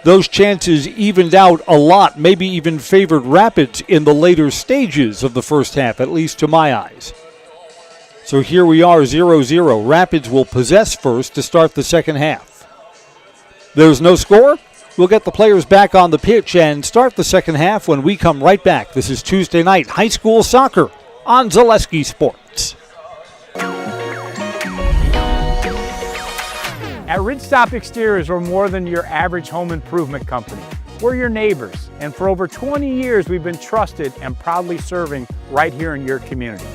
Those chances evened out a lot, maybe even favored Rapids in the later stages of the first half, at least to my eyes. So here we are, 0-0. Rapids will possess first to start the second half. There's no score. We'll get the players back on the pitch and start the second half when we come right back. This is Tuesday night high school soccer on Zaleski Sports. At Ridgestop Exteriors, we're more than your average home improvement company. We're your neighbors, and for over 20 years, we've been trusted and proudly serving right here in your community.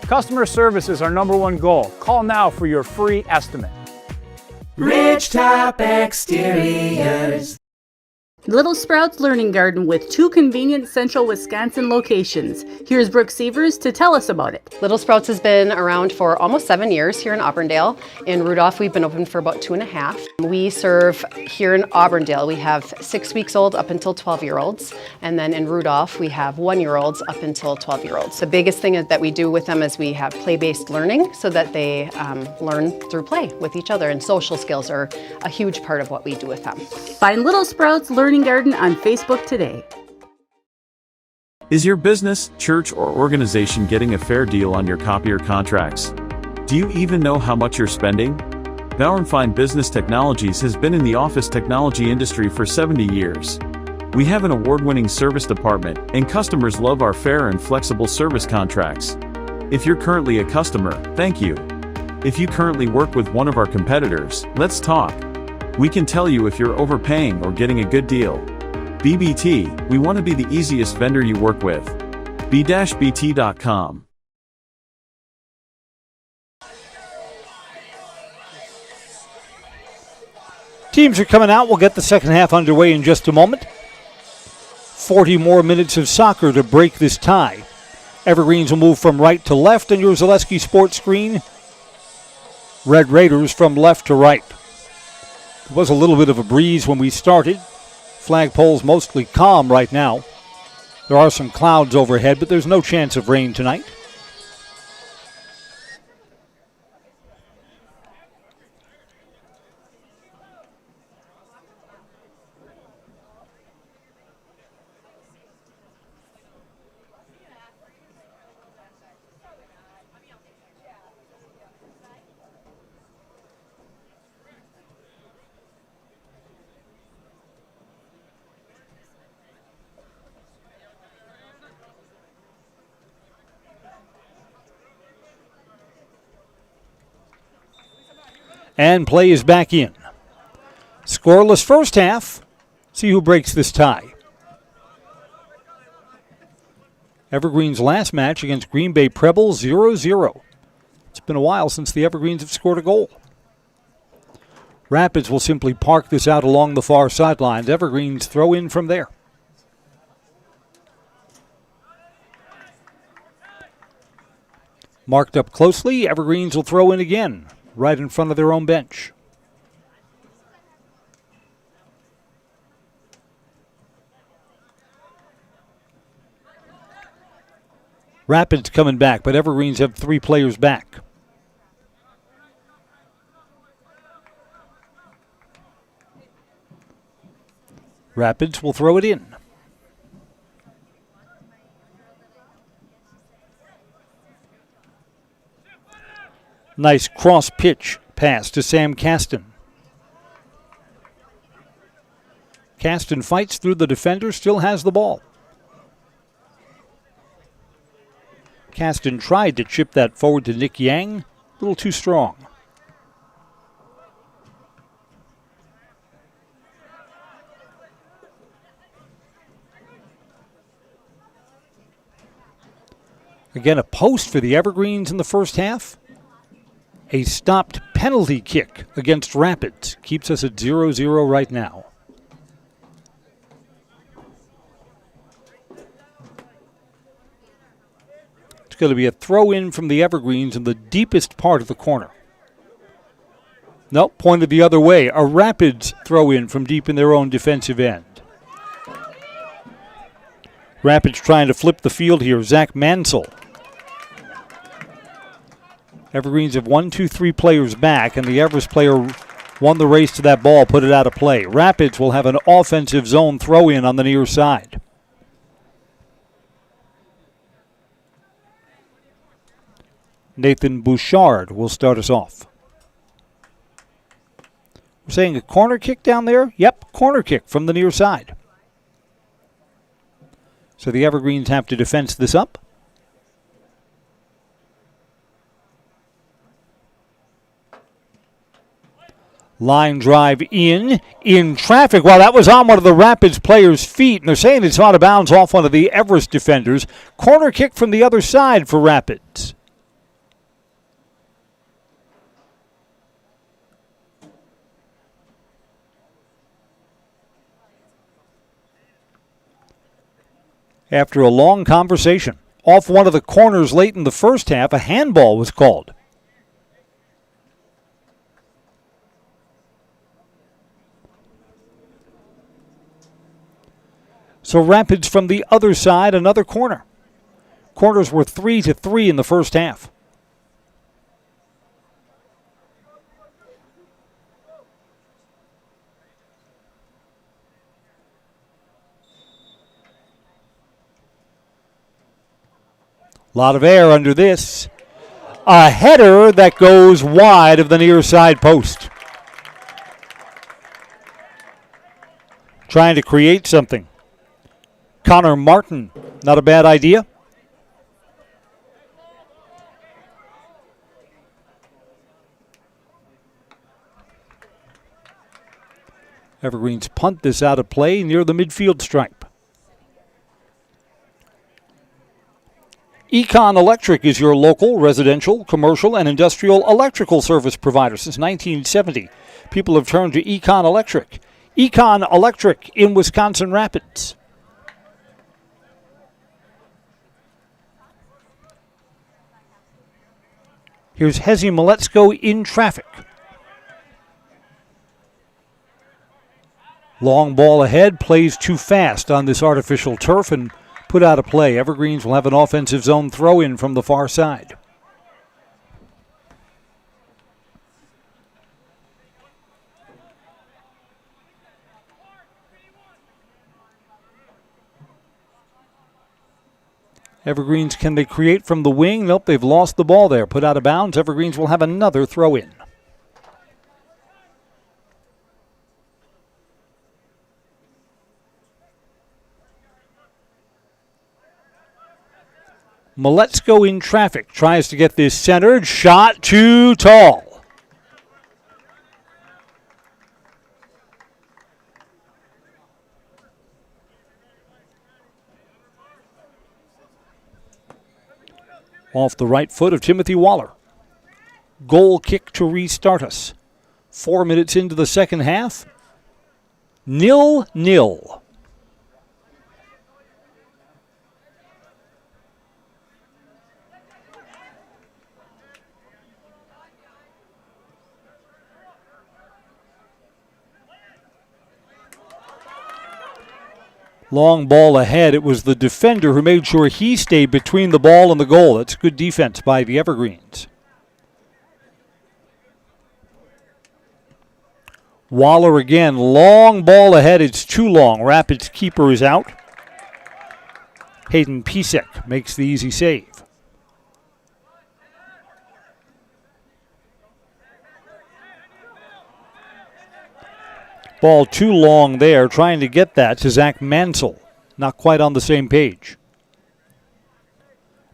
Customer service is our #1 goal. Call now for your free estimate. Ridgetop Exteriors. Little Sprouts Learning Garden with 2 convenient central Wisconsin locations. Here's Brooke Sievers to tell us about it. Little Sprouts has been around for almost 7 years here in Auburndale. In Rudolph, we've been open for about 2.5. We serve here in Auburndale, we have 6 weeks old up until 12-year-olds. And then in Rudolph, we have 1-year-olds up until 12-year-olds. The biggest thing that we do with them is we have play-based learning so that they learn through play with each other. And social skills are a huge part of what we do with them. Find Little Sprouts Learning Garden on Facebook today. Is your business, church, or organization getting a fair deal on your copier contracts? Do you even know how much you're spending? Bauer & Fine Business Technologies has been in the office technology industry for 70 years. We have an award-winning service department, and customers love our fair and flexible service contracts. If you're currently a customer, thank you. If you currently work with one of our competitors, let's talk. We can tell you if you're overpaying or getting a good deal. BBT, we want to be the easiest vendor you work with. b-bt.com. Teams are coming out. We'll get the second half underway in just a moment. 40 more minutes of soccer to break this tie. Evergreens will move from right to left on your Zaleski Sports screen. Red Raiders from left to right. There was a little bit of a breeze when we started. Flagpole's mostly calm right now. There are some clouds overhead, but there's no chance of rain tonight. And play is back in. Scoreless first half. See who breaks this tie. Evergreen's last match against Green Bay Preble, 0-0. It's been a while since the Evergreens have scored a goal. Rapids will simply park this out along the far sidelines. Evergreens throw in from there. Marked up closely, Evergreens will throw in again, right in front of their own bench. Rapids coming back, but Evergreens have 3 players back. Rapids will throw it in. Nice cross pitch pass to Sam Caston. Caston fights through the defender, still has the ball. Caston tried to chip that forward to Nick Yang, a little too strong. Again, a post for the Evergreens in the first half. A stopped penalty kick against Rapids keeps us at 0-0 right now. It's going to be a throw in from the Evergreens in the deepest part of the corner. Nope, pointed the other way. A Rapids throw in from deep in their own defensive end. Rapids trying to flip the field here. Zach Mansell. Evergreens have 1, 2, 3 players back, and the Everest player won the race to that ball, put it out of play. Rapids will have an offensive zone throw-in on the near side. Nathan Bouchard will start us off. We're saying a corner kick down there? Yep, corner kick from the near side. So the Evergreens have to defense this up. Line drive in traffic. Well, that was on one of the Rapids players' feet, and they're saying it's out of bounds off one of the Everest defenders. Corner kick from the other side for Rapids. After a long conversation, off one of the corners late in the first half, a handball was called. So Rapids from the other side, another corner. Corners were 3-3 in the first half. A lot of air under this. A header that goes wide of the near side post. Trying to create something. Connor Martin, not a bad idea. Evergreens punt this out of play near the midfield stripe. Econ Electric is your local residential, commercial, and industrial electrical service provider since 1970. People have turned to Econ Electric. Econ Electric in Wisconsin Rapids. Here's Hezi Maletsko in traffic. Long ball ahead, plays too fast on this artificial turf and put out of play. Evergreens will have an offensive zone throw-in from the far side. Evergreens, can they create from the wing? Nope, they've lost the ball there. Put out of bounds. Evergreens will have another throw-in. Maletsko in traffic. Tries to get this centered. Shot too tall. Off the right foot of Timothy Waller. Goal kick to restart us. 4 minutes into the second half. 0-0. Long ball ahead. It was the defender who made sure he stayed between the ball and the goal. That's good defense by the Evergreens. Waller again. Long ball ahead. It's too long. Rapids keeper is out. Hayden Pisek makes the easy save. Ball too long there, trying to get that to Zach Mansell. Not quite on the same page.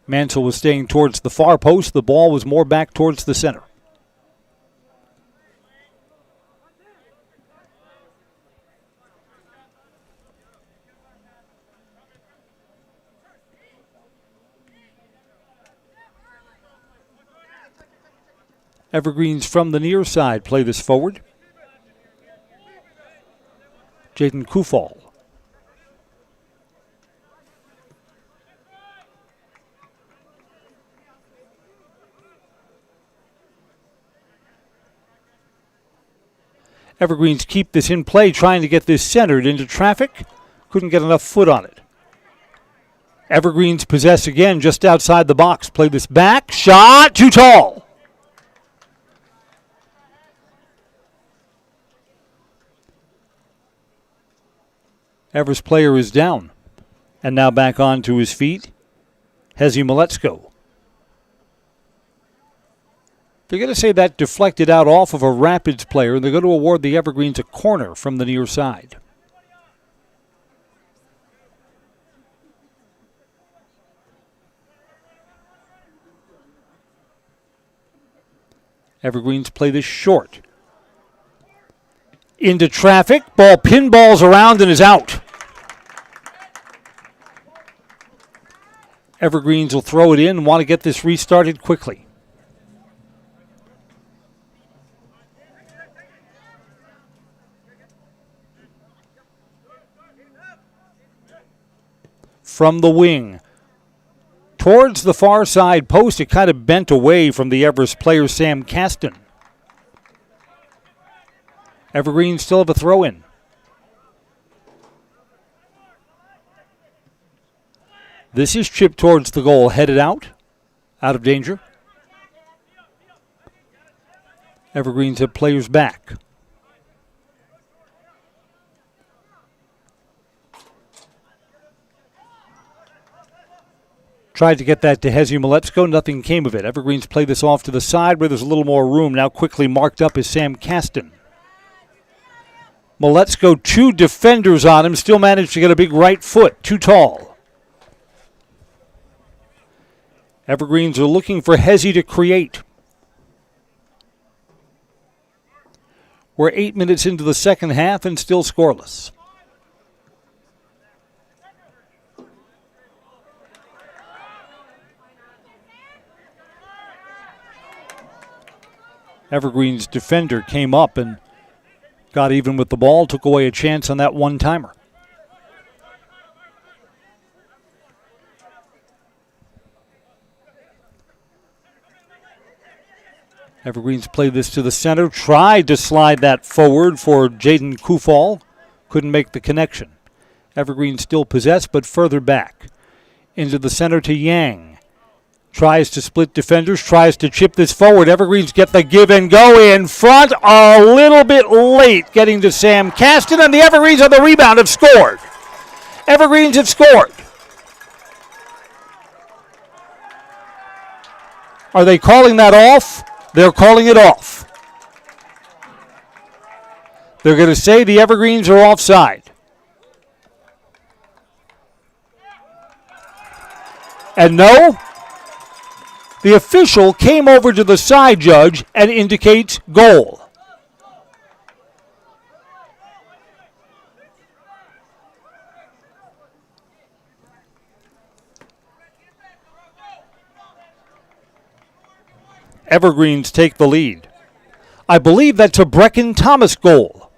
Mansell was staying towards the far post. The ball was more back towards the center. Evergreens from the near side play this forward. Jaden Kufal. Evergreens keep this in play, trying to get this centered into traffic. Couldn't get enough foot on it. Evergreens possess again just outside the box. Play this back. Shot too tall. Everest player is down. And now back onto his feet. Hezi Maletsko. They're going to say that deflected out off of a Rapids player, and they're going to award the Evergreens a corner from the near side. Evergreens play this short. Into traffic. Ball pinballs around and is out. Evergreens will throw it in and want to get this restarted quickly. from the wing. Towards the far side post, it kind of bent away from the Everest player, Sam Caston. Evergreen still have a throw-in. This is chipped towards the goal, headed out of danger. Evergreens have players back. Tried to get that to Hezi Maletsko. Nothing came of it. Evergreens play this off to the side where there's a little more room. Now quickly marked up is Sam Caston. Maletsko, 2 defenders on him. Still managed to get a big right foot. Too tall. Evergreens are looking for Hezi to create. We're 8 minutes into the second half and still scoreless. Evergreen's defender came up and got even with the ball, took away a chance on that one-timer. Evergreens played this to the center, tried to slide that forward for Jaden Kufal, couldn't make the connection. Evergreen still possessed, but further back. Into the center to Yang. Tries to split defenders, tries to chip this forward. Evergreens get the give and go in front, a little bit late getting to Sam Caston, and the Evergreens on the rebound have scored. Evergreens have scored. Are they calling that off? They're calling it off. They're going to say the Evergreens are offside. And no, the official came over to the side judge and indicates goal. Evergreens take the lead. I believe that's a Brecken Thomas goal.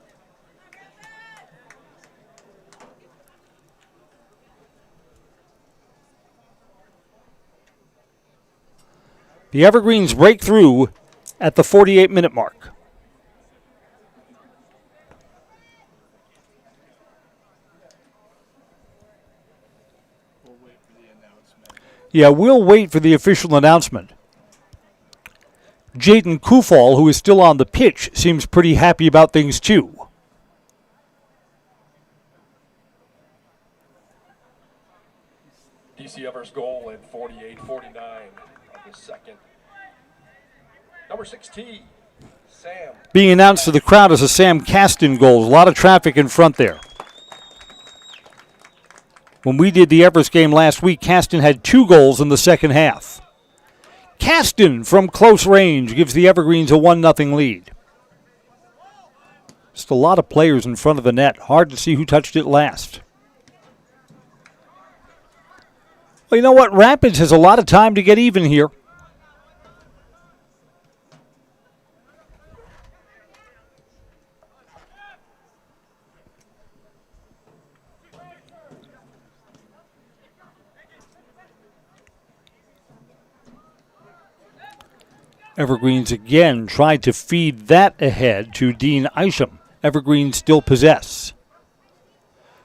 The Evergreens break through at the 48-minute mark. Yeah, we'll wait for the official announcement. Jaden Kufal, who is still on the pitch, seems pretty happy about things too. DC Everest goal in 48-49 of the second. Number 16, Sam. Being announced to the crowd as a Sam Caston goal. A lot of traffic in front there. When we did the Everest game last week, Caston had 2 goals in the second half. Caston from close range gives the Evergreens a 1-0 lead. Just a lot of players in front of the net. Hard to see who touched it last. Well, you know what? Rapids has a lot of time to get even here. Evergreens again tried to feed that ahead to Dean Isham. Evergreens still possess.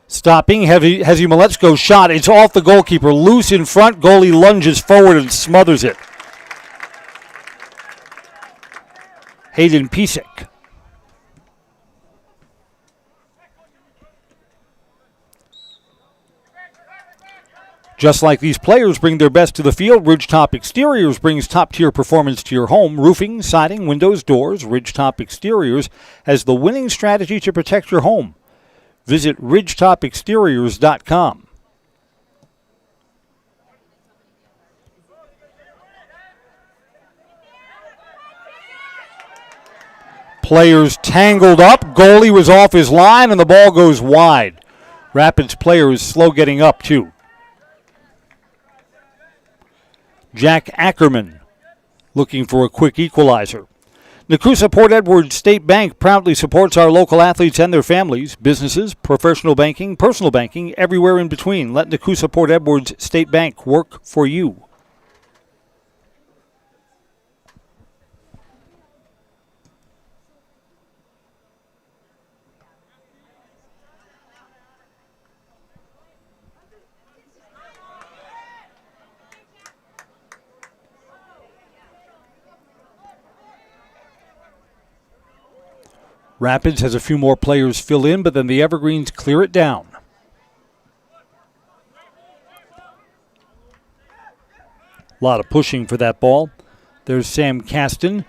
Stopping, Hezi Maletsko's shot. It's off the goalkeeper. Loose in front. Goalie lunges forward and smothers it. Hayden Pisek. Just like these players bring their best to the field, Ridgetop Exteriors brings top-tier performance to your home. Roofing, siding, windows, doors. Ridgetop Exteriors has the winning strategy to protect your home. Visit ridgetopexteriors.com. Players tangled up. Goalie was off his line, and the ball goes wide. Rapids players slow getting up, too. Jack Ackerman looking for a quick equalizer. Nakusa Port Edward State Bank proudly supports our local athletes and their families, businesses, professional banking, personal banking, everywhere in between. Let Nakusa Port Edward State Bank work for you. Rapids has a few more players fill in, but then the Evergreens clear it down. A lot of pushing for that ball. There's Sam Caston.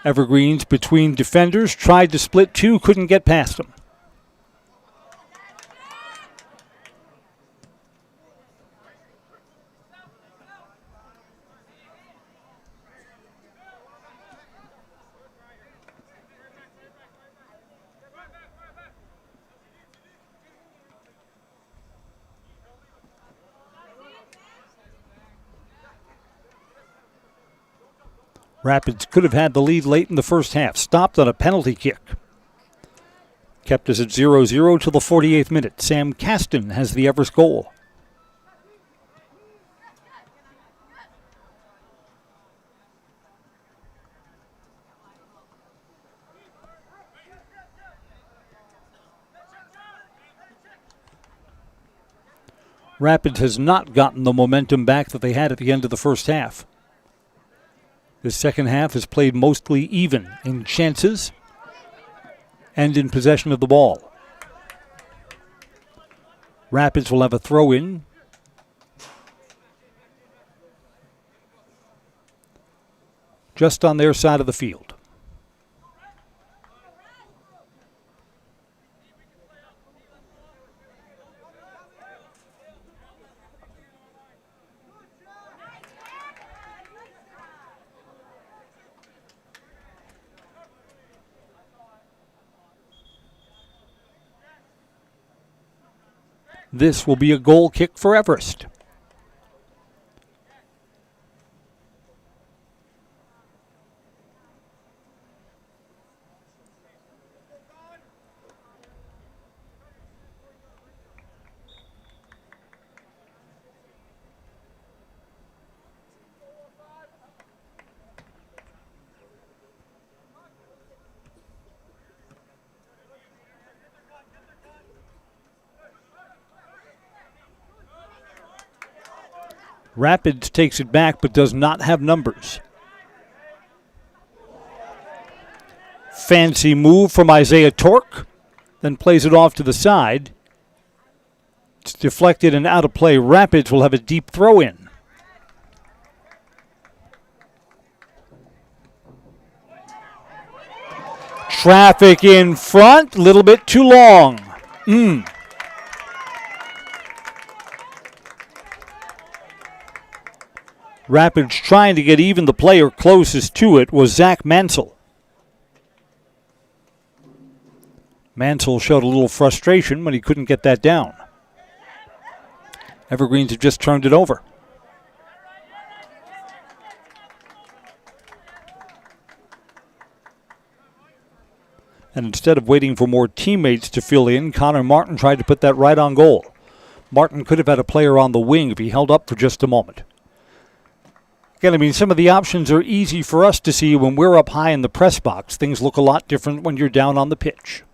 Evergreens between defenders, tried to split two, couldn't get past them. Rapids could have had the lead late in the first half. Stopped on a penalty kick. Kept us at 0-0 till the 48th minute. Sam Caston has the Everest goal. Rapids has not gotten the momentum back that they had at the end of the first half. The second half is played mostly even in chances and in possession of the ball. Rapids will have a throw-in. Just on their side of the field. This will be a goal kick for Everest. Rapids takes it back but does not have numbers. Fancy move from Isaiah Torque, then plays it off to the side. It's deflected and out of play. Rapids will have a deep throw in. Traffic in front, a little bit too long. Rapids trying to get even. The player closest to it was Zach Mansell. Mansell showed a little frustration when he couldn't get that down. Evergreens have just turned it over. And instead of waiting for more teammates to fill in, Connor Martin tried to put that right on goal. Martin could have had a player on the wing if he held up for just a moment. Again, I mean, some of the options are easy for us to see when we're up high in the press box. Things look a lot different when you're down on the pitch.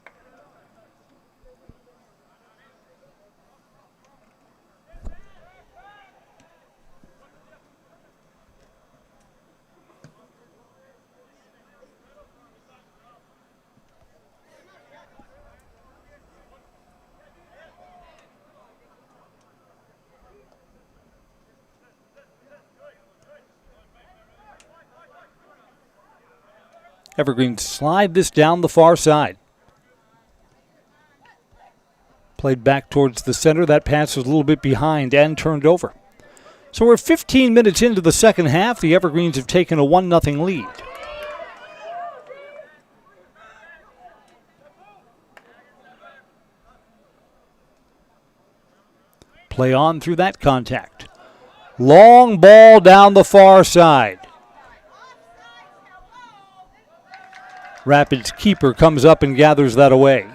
Evergreens slide this down the far side. Played back towards the center. That pass was a little bit behind and turned over. So we're 15 minutes into the second half. The Evergreens have taken a 1-0 lead. Play on through that contact. Long ball down the far side. Rapids keeper comes up and gathers that away.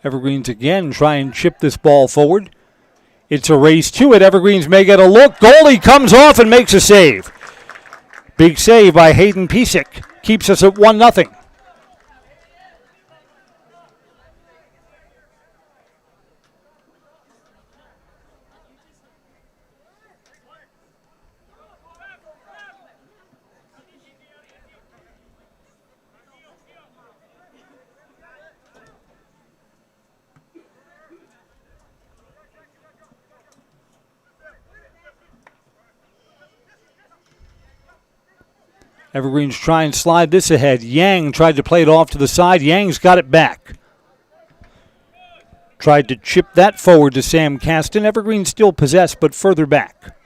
Evergreens again try and chip this ball forward. It's a race to it. Evergreens may get a look. Goalie comes off and makes a save. Big save by Hayden Pisek. Keeps us at 1-0. Evergreens try and slide this ahead. Yang tried to play it off to the side. Yang's got it back. Tried to chip that forward to Sam Caston. Evergreens still possessed, but further back.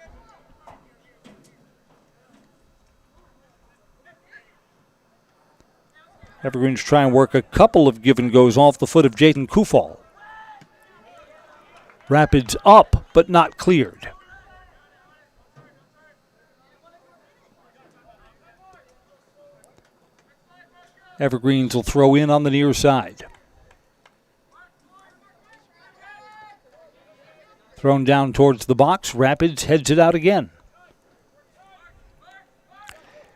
Evergreens try and work a couple of give and goes off the foot of Jayden Kufal. Rapids up, but not cleared. Evergreens will throw in on the near side. Thrown down towards the box. Rapids heads it out again.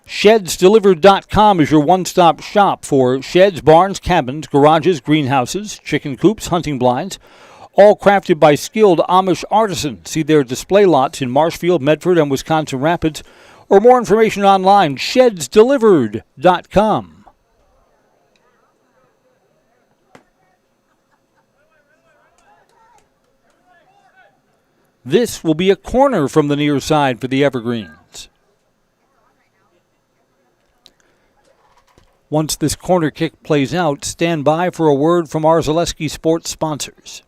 ShedsDelivered.com is your one-stop shop for sheds, barns, cabins, garages, greenhouses, chicken coops, hunting blinds, all crafted by skilled Amish artisans. See their display lots in Marshfield, Medford, and Wisconsin Rapids, or more information online, ShedsDelivered.com. This will be a corner from the near side for the Evergreens. Once this corner kick plays out, stand by for a word from our Zaleski Sports sponsors.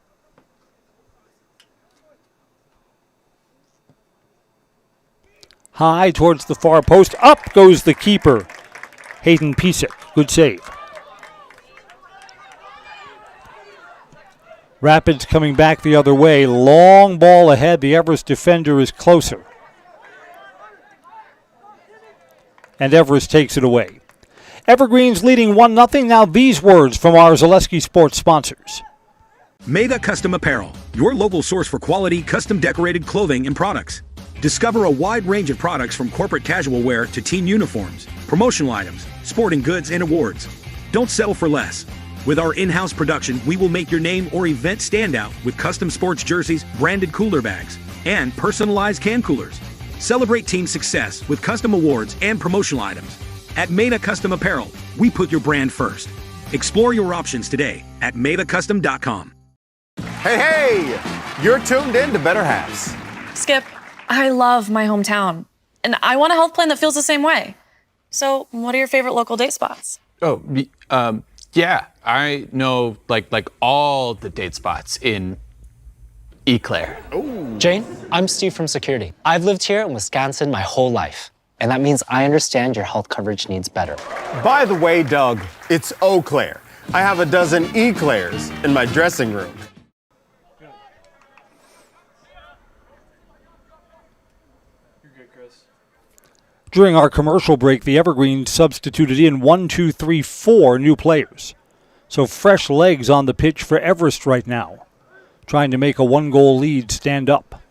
High towards the far post. Up goes the keeper, Hayden Pisek. Good save. Rapids coming back the other way. Long ball ahead. The Everest defender is closer. And Everest takes it away. Evergreens leading 1-0. Now these words from our Zaleski Sports sponsors. Maida Custom Apparel, your local source for quality, custom decorated clothing and products. Discover a wide range of products from corporate casual wear to team uniforms, promotional items, sporting goods, and awards. Don't settle for less. With our in-house production, we will make your name or event stand out with custom sports jerseys, branded cooler bags, and personalized can coolers. Celebrate team success with custom awards and promotional items. At Maida Custom Apparel, we put your brand first. Explore your options today at MaidaCustom.com. Hey, you're tuned in to Better Halves. Skip, I love my hometown, and I want a health plan that feels the same way. So, what are your favorite local date spots? Yeah, I know like all the date spots in Eau Claire. Jane, I'm Steve from Security. I've lived here in Wisconsin my whole life, and that means I understand your health coverage needs better. By the way, Doug, it's Eau Claire. I have a dozen Eclairs in my dressing room. During our commercial break, the Evergreens substituted in 4 new players. So fresh legs on the pitch for Everest right now, trying to make a 1-goal lead stand up.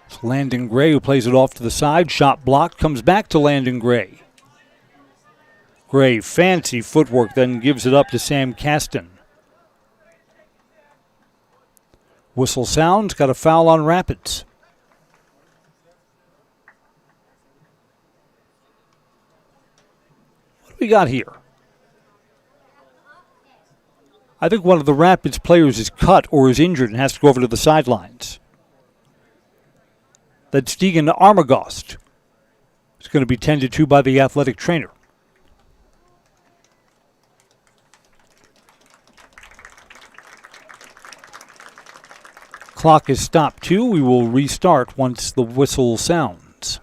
It's Landon Gray who plays it off to the side. Shot blocked, comes back to Landon Gray. Gray, fancy footwork, then gives it up to Sam Caston. Whistle sounds, got a foul on Rapids. What do we got here? I think one of the Rapids players is cut or is injured and has to go over to the sidelines. That's Deegan Armagost. It's going to be tended to by the athletic trainer. Clock is stopped too. We will restart once the whistle sounds.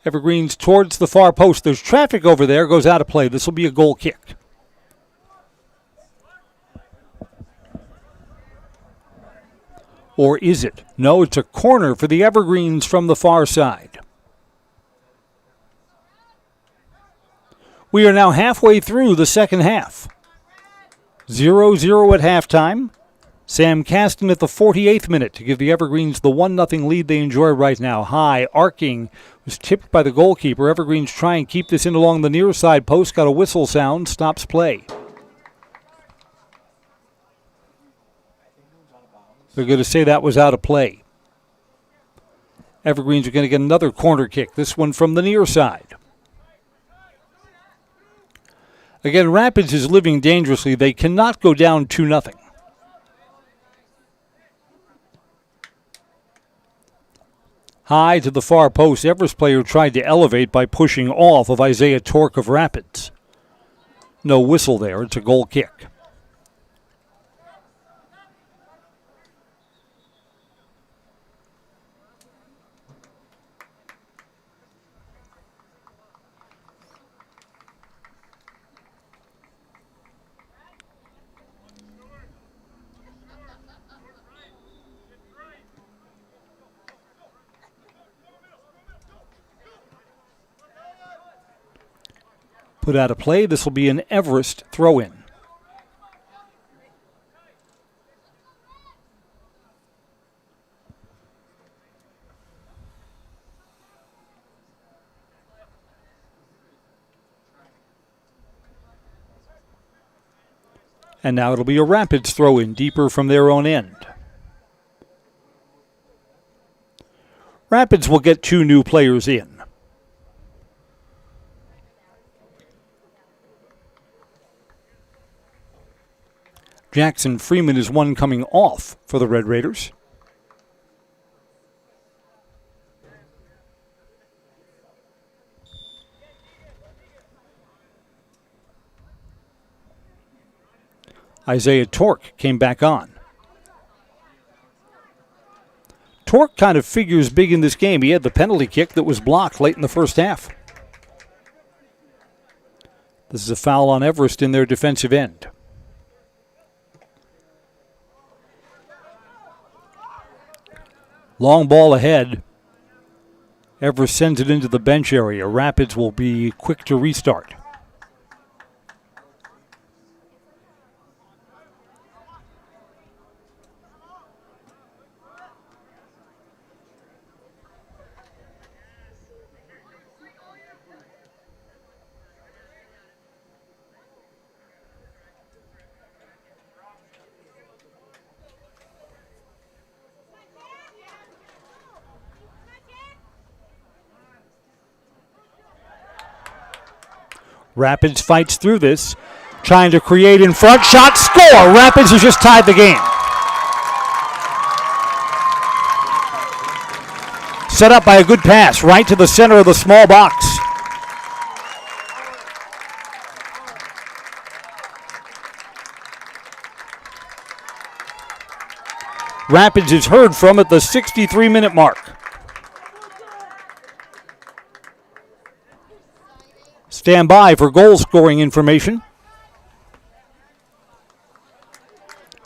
Evergreen's towards the far post. There's traffic over there. Goes out of play. This will be a goal kick. Or is it? No, it's a corner for the Evergreens from the far side. We are now halfway through the second half. 0-0 at halftime. Sam Caston at the 48th minute to give the Evergreens the 1-0 lead they enjoy right now. High, arcing, was tipped by the goalkeeper. Evergreens try and keep this in along the near side post. Got a whistle sound, stops play. They're going to say that was out of play. Evergreens are going to get another corner kick, this one from the near side. Again, Rapids is living dangerously. They cannot go down 2-0. High to the far post. Everest player tried to elevate by pushing off of Isaiah Torque of Rapids. No whistle there. It's a goal kick. Put out of play. This will be an Everest throw-in. And now it'll be a Rapids throw-in deeper from their own end. Rapids will get 2 new players in. Jackson Freeman is one coming off for the Red Raiders. Isaiah Torque came back on. Torque kind of figures big in this game. He had the penalty kick that was blocked late in the first half. This is a foul on Everest in their defensive end. Long ball ahead. Everest sends it into the bench area. Rapids will be quick to restart. Rapids fights through this, trying to create in front. Shot, score! Rapids has just tied the game. Set up by a good pass right to the center of the small box. Rapids is heard from at the 63-minute mark. Stand by for goal scoring information.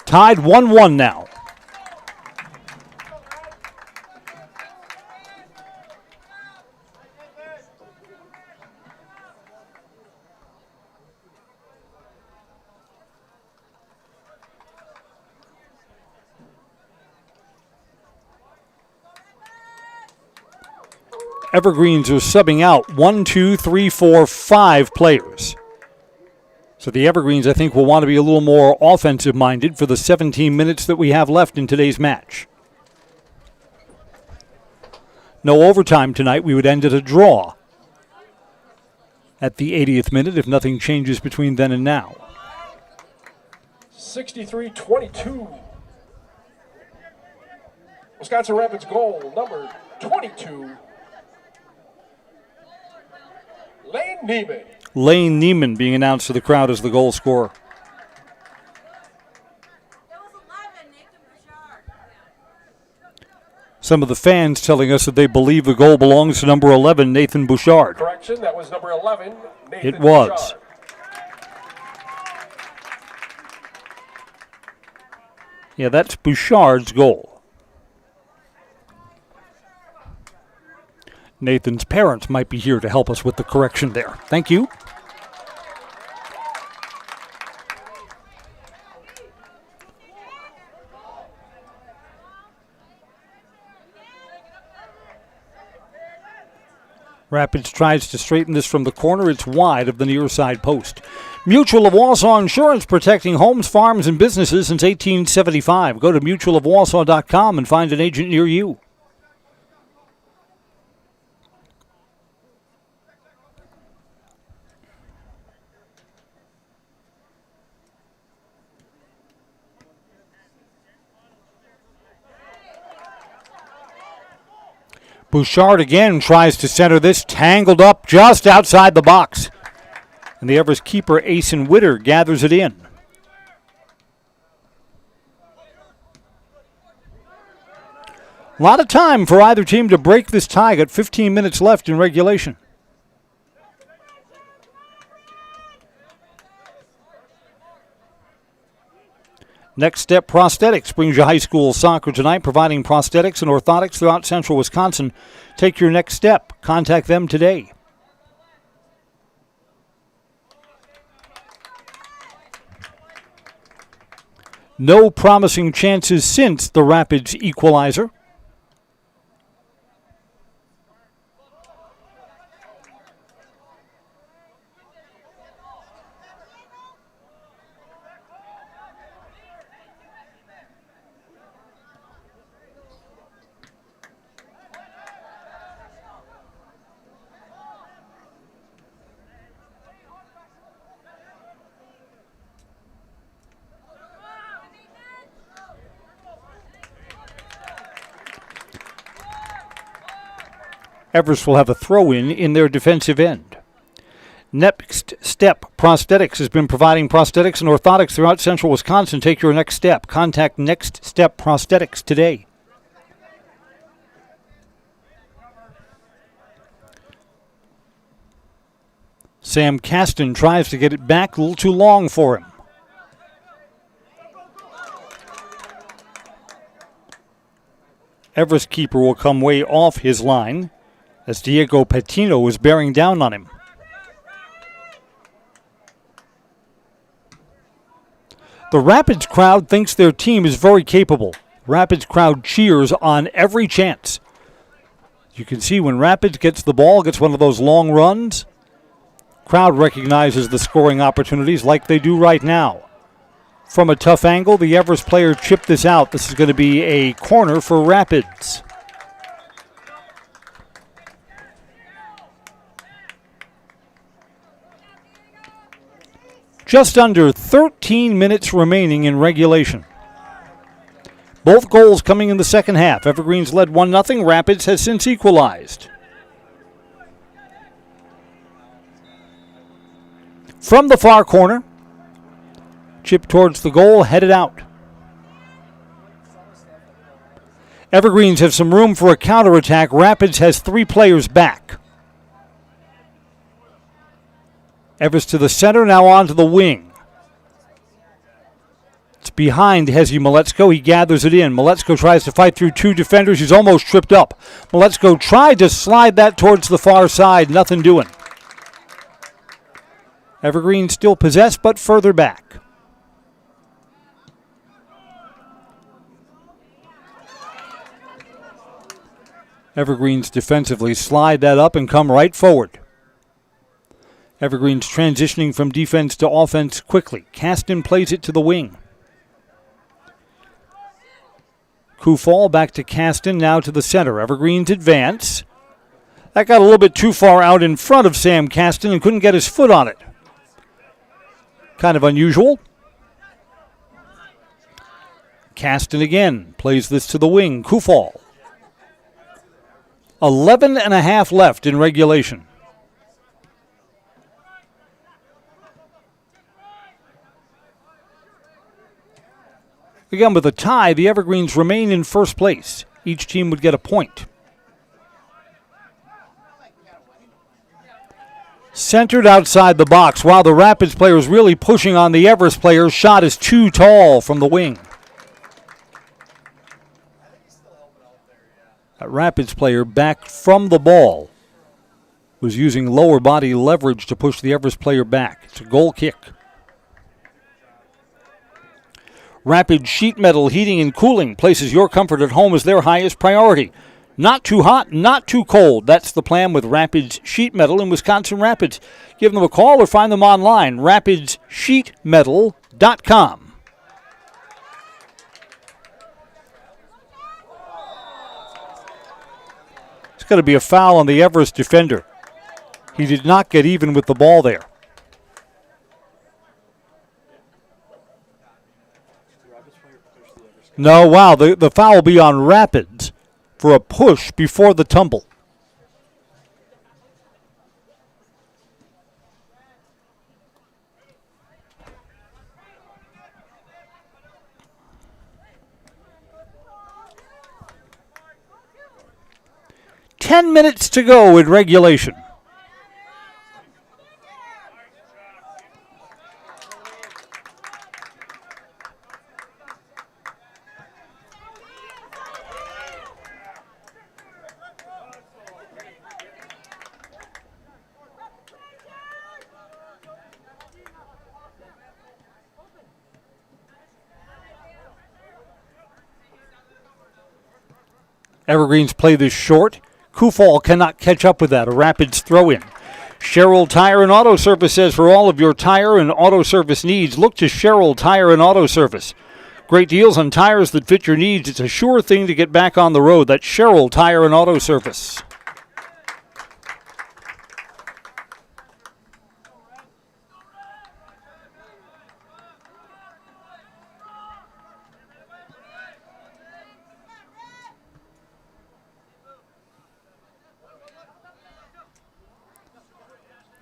Tied 1-1 now. Evergreens are subbing out 5 players. So the Evergreens, I think, will want to be a little more offensive-minded for the 17 minutes that we have left in today's match. No overtime tonight. We would end at a draw at the 80th minute if nothing changes between then and now. 63-22. Wisconsin Rapids goal, number 22, Lane Neiman. Lane Neiman being announced to the crowd as the goal scorer. Some of the fans telling us that they believe the goal belongs to number 11, Nathan Bouchard. Correction, that was number 11, Nathan It was. Bouchard. Yeah, that's Bouchard's goal. Nathan's parents might be here to help us with the correction there. Thank you. Rapids tries to straighten this from the corner. It's wide of the near side post. Mutual of Wausau Insurance, protecting homes, farms, and businesses since 1875. Go to mutualofwausau.com and find an agent near you. Bouchard again tries to center this, tangled up just outside the box. And the Everest keeper, Asen Witter, gathers it in. A lot of time for either team to break this tie. Got 15 minutes left in regulation. Next Step Prosthetics brings you high school soccer tonight, providing prosthetics and orthotics throughout central Wisconsin. Take your next step. Contact them today. No promising chances since the Rapids equalizer. Everest will have a throw-in in their defensive end. Next Step Prosthetics has been providing prosthetics and orthotics throughout central Wisconsin. Take your next step. Contact Next Step Prosthetics today. Sam Caston tries to get it back, a little too long for him. Everest keeper will come way off his line as Diego Patino is bearing down on him. The Rapids crowd thinks their team is very capable. Rapids crowd cheers on every chance. You can see when Rapids gets the ball, gets one of those long runs, crowd recognizes the scoring opportunities like they do right now. From a tough angle, the Everest player chipped this out. This is going to be a corner for Rapids. Just under 13 minutes remaining in regulation. Both goals coming in the second half. Evergreens led 1-0. Rapids has since equalized. From the far corner, chip towards the goal, headed out. Evergreens have some room for a counterattack. Rapids has 3 players back. Everest to the center, now on to the wing. It's behind Hezi Maletzko. He gathers it in. Maletzko tries to fight through 2 defenders. He's almost tripped up. Maletzko tried to slide that towards the far side. Nothing doing. Evergreen still possessed, but further back. Evergreens defensively slide that up and come right forward. Evergreen's transitioning from defense to offense quickly. Caston plays it to the wing. Kufal back to Caston, now to the center. Evergreen's advance. That got a little bit too far out in front of Sam Caston and couldn't get his foot on it. Kind of unusual. Caston again plays this to the wing. Kufal. 11 and a half left in regulation. Again, with a tie, the Evergreens remain in first place. Each team would get a point. Centered outside the box. Wow, the Rapids player is really pushing on the Everest player. Shot is too tall from the wing. That Rapids player back from the ball was using lower body leverage to push the Everest player back. It's a goal kick. Rapid Sheet Metal Heating and Cooling places your comfort at home as their highest priority. Not too hot, not too cold. That's the plan with Rapids Sheet Metal in Wisconsin Rapids. Give them a call or find them online, rapidssheetmetal.com. It's going to be a foul on the Everest defender. He did not get even with the ball there. No, wow, the foul will be on Rapids for a push before the tumble. Ten minutes to go in regulation. Evergreens play this short. Kufal cannot catch up with that. A Rapids throw-in. Sherrill Tire and Auto Service says for all of your tire and auto service needs, look to Sherrill Tire and Auto Service. Great deals on tires that fit your needs. It's a sure thing to get back on the road. That's Sherrill Tire and Auto Service.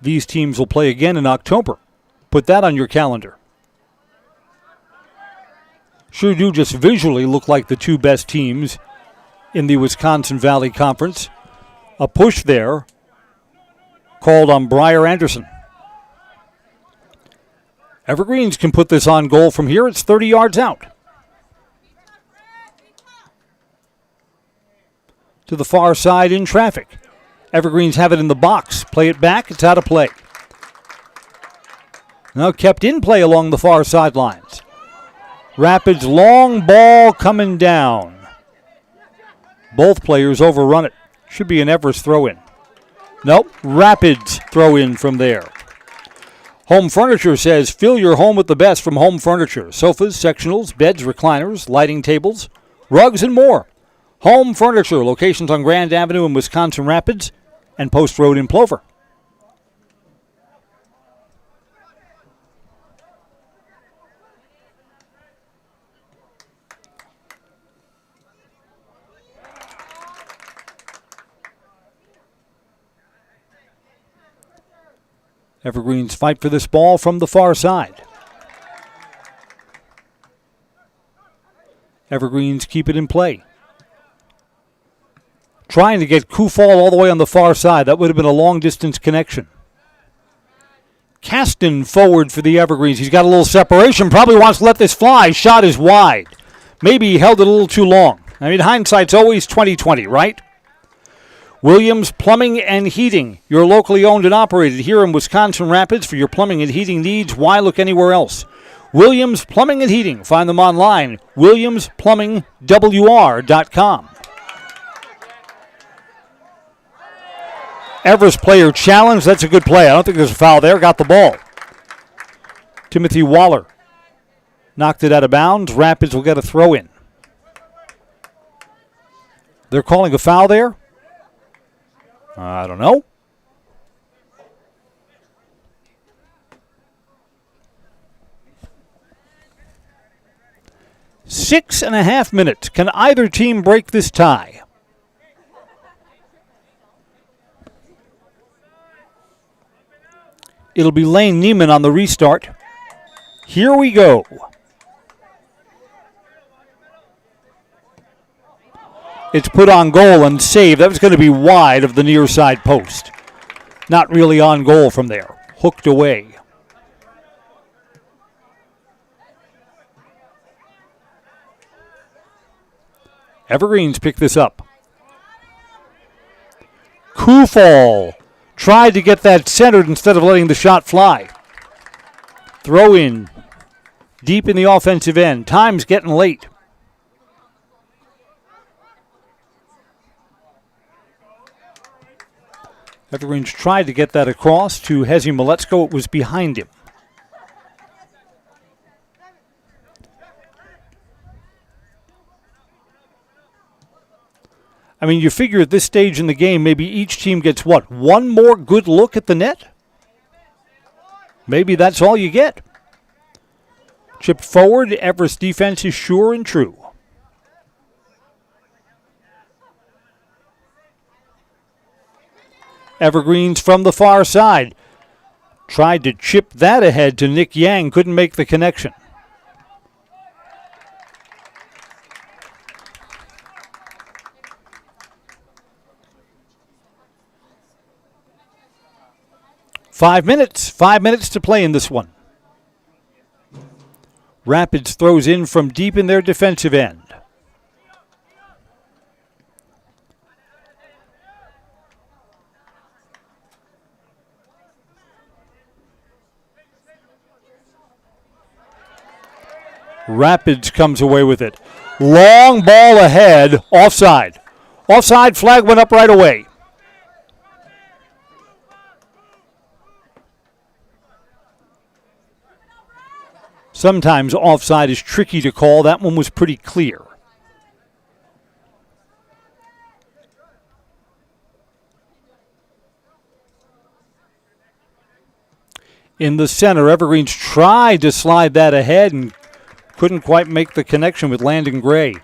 These teams will play again in October. Put that on your calendar. Sure do just visually look like the two best teams in the Wisconsin Valley Conference. A push there called on Briar Anderson. Evergreens can put this on goal from here. It's 30 yards out. To the far side in traffic. Evergreens have it in the box. Play it back. It's out of play. Now kept in play along the far sidelines. Rapids long ball coming down. Both players overrun it. Should be an Everest throw-in. Nope, Rapids throw-in from there. Home Furniture says fill your home with the best from Home Furniture. Sofas, sectionals, beds, recliners, lighting tables, rugs, and more. Home Furniture, locations on Grand Avenue in Wisconsin Rapids and Post Road in Plover. Evergreens fight for this ball from the far side. Evergreens keep it in play. Trying to get Kufal all the way on the far side. That would have been a long-distance connection. Caston forward for the Evergreens. He's got a little separation. Probably wants to let this fly. Shot is wide. Maybe he held it a little too long. I mean, hindsight's always 20/20, right? Williams Plumbing and Heating. You're locally owned and operated here in Wisconsin Rapids. For your plumbing and heating needs, why look anywhere else? Williams Plumbing and Heating. Find them online. WilliamsPlumbingWR.com. Everest player challenged. That's a good play. I don't think there's a foul there. Got the ball. Timothy Waller knocked it out of bounds. Rapids will get a throw in. They're calling a foul there? I don't know. Six and a half minutes. Can either team break this tie? It'll be Lane Neiman on the restart. Here we go. It's put on goal and saved. That was going to be wide of the near side post. Not really on goal from there. Hooked away. Evergreens pick this up. Kufal tried to get that centered instead of letting the shot fly. Throw in deep in the offensive end. Time's getting late. Evergreens tried to get that across to Hezi Maletsko. It was behind him. I mean, you figure at this stage in the game, maybe each team gets what? One more good look at the net? Maybe that's all you get. Chipped forward, Everest defense is sure and true. Evergreens from the far side. Tried to chip that ahead to Nick Yang, couldn't make the connection. Five minutes to play in this one. Rapids throws in from deep in their defensive end. Rapids comes away with it. Long ball ahead, offside. Offside flag went up right away. Sometimes offside is tricky to call. That one was pretty clear. In the center, Evergreens tried to slide that ahead and couldn't quite make the connection with Landon Gray.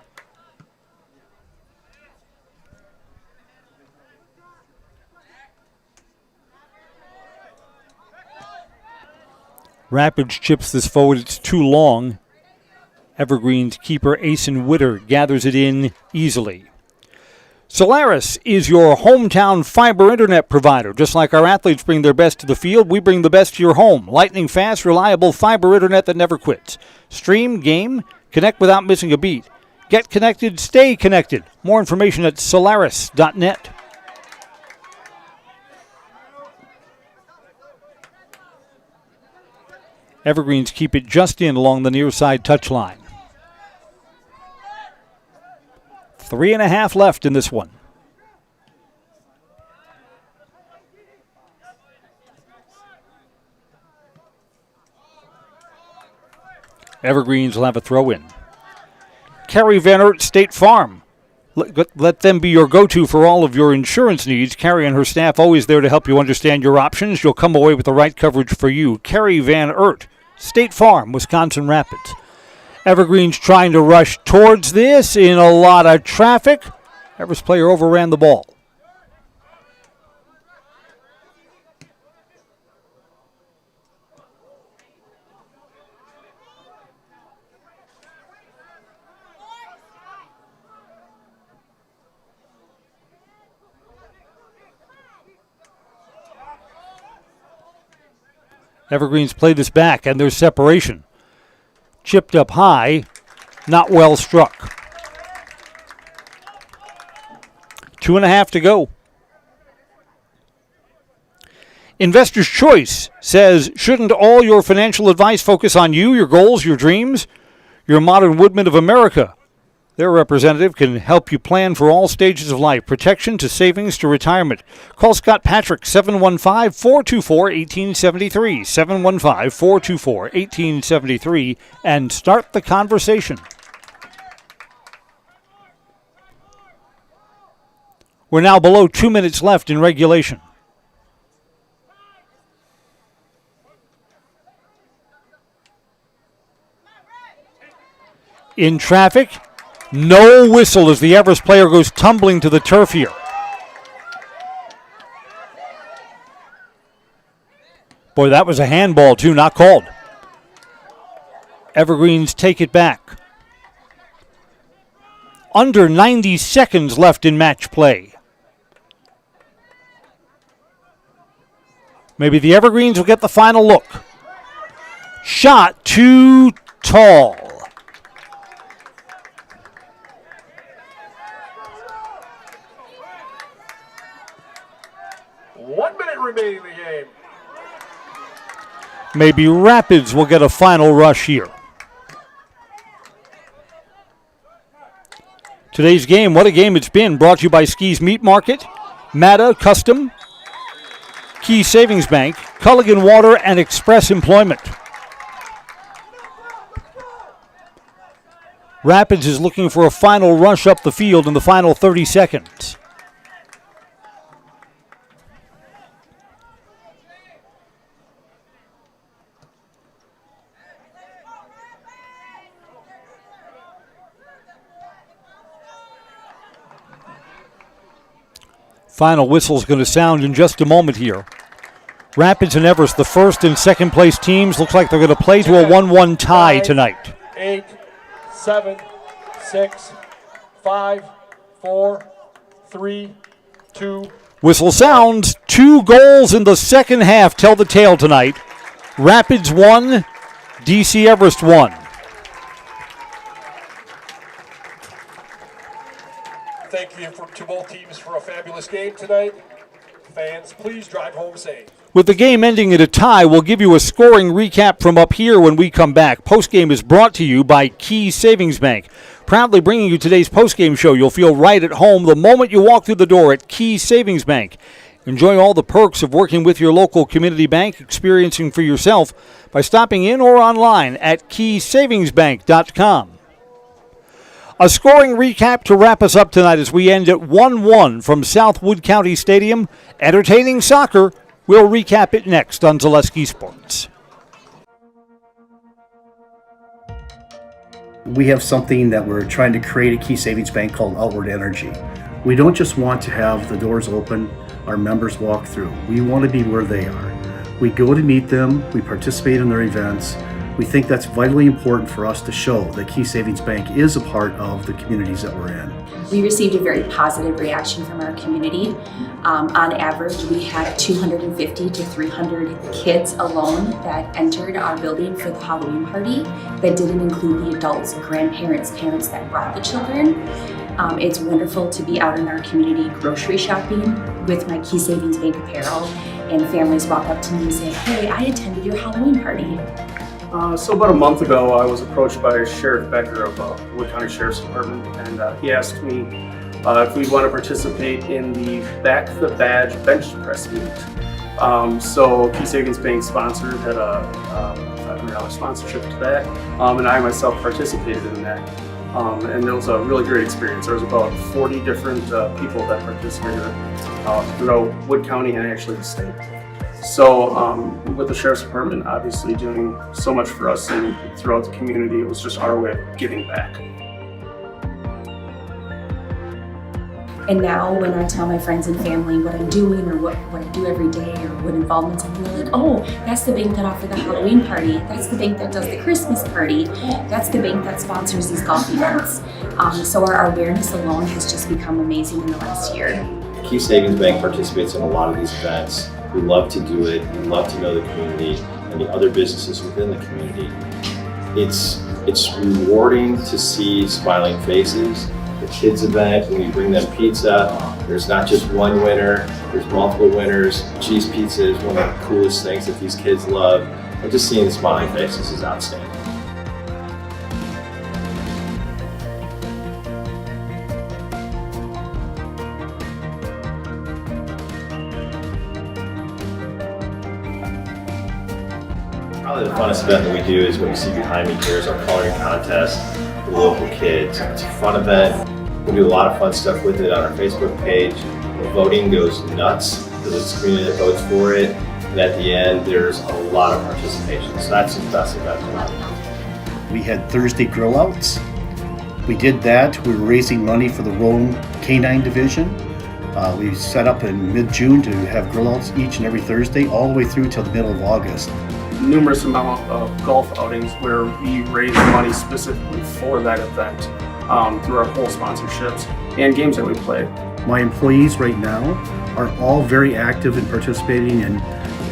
Rapids chips this forward. It's too long. Evergreens keeper Asen Witter gathers it in easily. Solaris is your hometown fiber internet provider. Just like our athletes bring their best to the field, we bring the best to your home. Lightning fast, reliable fiber internet that never quits. Stream, game, connect without missing a beat. Get connected, stay connected. More information at solaris.net. Evergreens keep it just in along the near side touchline. 3.5 left in this one. Evergreens will have a throw in. Carrie Van Oort, State Farm. Let them be your go-to for all of your insurance needs. Carrie and her staff always there to help you understand your options. You'll come away with the right coverage for you. Carrie Van Oort, State Farm, Wisconsin Rapids. Evergreens trying to rush towards this in a lot of traffic. Everest player overran the ball. Evergreens play this back, and there's separation. Chipped up high, not well struck. 2.5 to go. Investor's Choice says, shouldn't all your financial advice focus on you, your goals, your dreams? You're a modern woodman of America. Their representative can help you plan for all stages of life, protection to savings to retirement. Call Scott Patrick, 715-424-1873, 715-424-1873, and start the conversation. We're now below 2 minutes left in regulation. In traffic, no whistle as the Everest player goes tumbling to the turf here. Boy, that was a handball too, not called. Evergreens take it back. Under 90 seconds left in match play. Maybe the Evergreens will get the final look. Shot too tall. Remaining in the game. Maybe Rapids will get a final rush here. Today's game, what a game it's been, brought to you by Ski's Meat Market, Mata Custom, Key Savings Bank, Culligan Water, and Express Employment. Rapids is looking for a final rush up the field in the final 30 seconds. Final whistle's going to sound in just a moment here. Rapids and Everest, the first and second place teams, looks like they're going to play to a 1-1 tie tonight. 8, 7, 6, 5, 4, 3, 2. Whistle sounds. 2 goals in the second half tell the tale tonight. Rapids 1, DC Everest 1. Thank you to both teams for a fabulous game tonight. Fans, please drive home safe. With the game ending at a tie, we'll give you a scoring recap from up here when we come back. Postgame is brought to you by Key Savings Bank. Proudly bringing you today's postgame show. You'll feel right at home the moment you walk through the door at Key Savings Bank. Enjoy all the perks of working with your local community bank, experiencing for yourself by stopping in or online at keysavingsbank.com. A scoring recap to wrap us up tonight as we end at 1-1 from South Wood County Stadium. Entertaining soccer. We'll recap it next on Zaleski Sports. We have something that we're trying to create at Key Savings Bank called Outward Energy. We don't just want to have the doors open, our members walk through. We want to be where they are. We go to meet them, we participate in their events. We think that's vitally important for us to show that Key Savings Bank is a part of the communities that we're in. We received a very positive reaction from our community. On average, we had 250 to 300 kids alone that entered our building for the Halloween party. That didn't include the adults, grandparents, parents that brought the children. It's wonderful to be out in our community grocery shopping with my Key Savings Bank apparel, and families walk up to me and say, "Hey, I attended your Halloween party." So about a month ago, I was approached by Sheriff Becker of Wood County Sheriff's Department, and he asked me if we'd want to participate in the Back the Badge bench press meet. So Key Savings Bank sponsored, had a $500 sponsorship to that, and I myself participated in that. And it was a really great experience. There was about 40 different people that participated throughout Wood County and actually the state. So with the Sheriff's Department obviously doing so much for us and throughout the community, it was just our way of giving back. And now when I tell my friends and family what I'm doing or what I do every day or what involvements I'm doing, like, oh, that's the bank that offered the Halloween party. That's the bank that does the Christmas party. That's the bank that sponsors these golf events. So our awareness alone has just become amazing in the last year. Key Savings Bank participates in a lot of these events. We love to do it. We love to know the community and the other businesses within the community. It's rewarding to see smiling faces. The kids event, when we bring them pizza, there's not just one winner, there's multiple winners. Cheese pizza is one of the coolest things that these kids love. And just seeing the smiling faces is outstanding. Probably the funnest event that we do is what you see behind me here is our coloring contest for the local kids. It's a fun event. We do a lot of fun stuff with it on our Facebook page. The voting goes nuts because it's the community that votes for it. And at the end, there's a lot of participation. So that's the best event. We had Thursday grill outs. We did that. We were raising money for the Rome Canine Division. We set up in mid-June to have grill outs each and every Thursday, all the way through till the middle of August. Numerous amount of golf outings where we raise money specifically for that event through our whole sponsorships and games that we play. My employees right now are all very active in participating in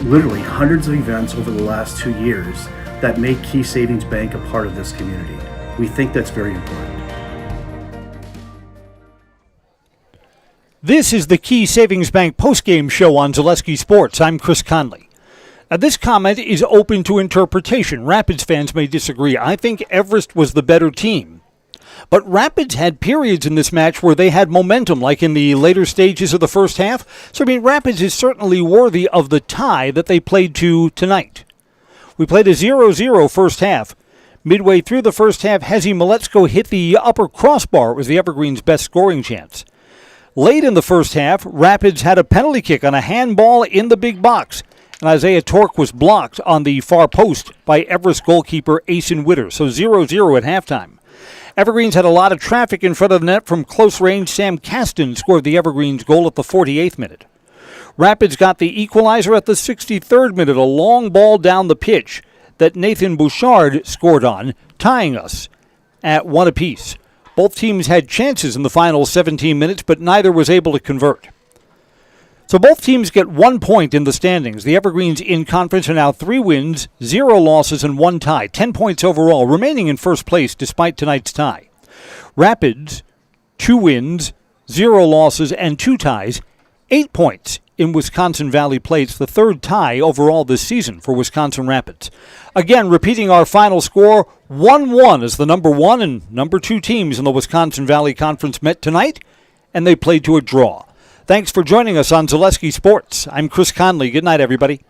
literally hundreds of events over the last 2 years that make Key Savings Bank a part of this community. We think that's very important. This is the Key Savings Bank postgame show on Zaleski Sports. I'm Chris Conley. Now, this comment is open to interpretation. Rapids fans may disagree. I think Everest was the better team. But Rapids had periods in this match where they had momentum, like in the later stages of the first half. So, Rapids is certainly worthy of the tie that they played to tonight. We played a 0-0 first half. Midway through the first half, Hezi Maletsko hit the upper crossbar. It was the Evergreens' best scoring chance. Late in the first half, Rapids had a penalty kick on a handball in the big box, and Isaiah Torque was blocked on the far post by Everest goalkeeper Asen Witter, so 0-0 at halftime. Evergreens had a lot of traffic in front of the net from close range. Sam Caston scored the Evergreens goal at the 48th minute. Rapids got the equalizer at the 63rd minute, a long ball down the pitch that Nathan Bouchard scored on, tying us at 1 apiece. Both teams had chances in the final 17 minutes, but neither was able to convert. So both teams get 1 point in the standings. The Evergreens in conference are now 3 wins, 0 losses, and 1 tie. 10 points overall, remaining in first place despite tonight's tie. Rapids, 2 wins, 0 losses, and 2 ties. 8 points in Wisconsin Valley play. It's the 3rd tie overall this season for Wisconsin Rapids. Again, repeating our final score, 1-1 as the number 1 and number 2 teams in the Wisconsin Valley Conference met tonight, and they played to a draw. Thanks for joining us on Zaleski Sports. I'm Chris Conley. Good night, everybody.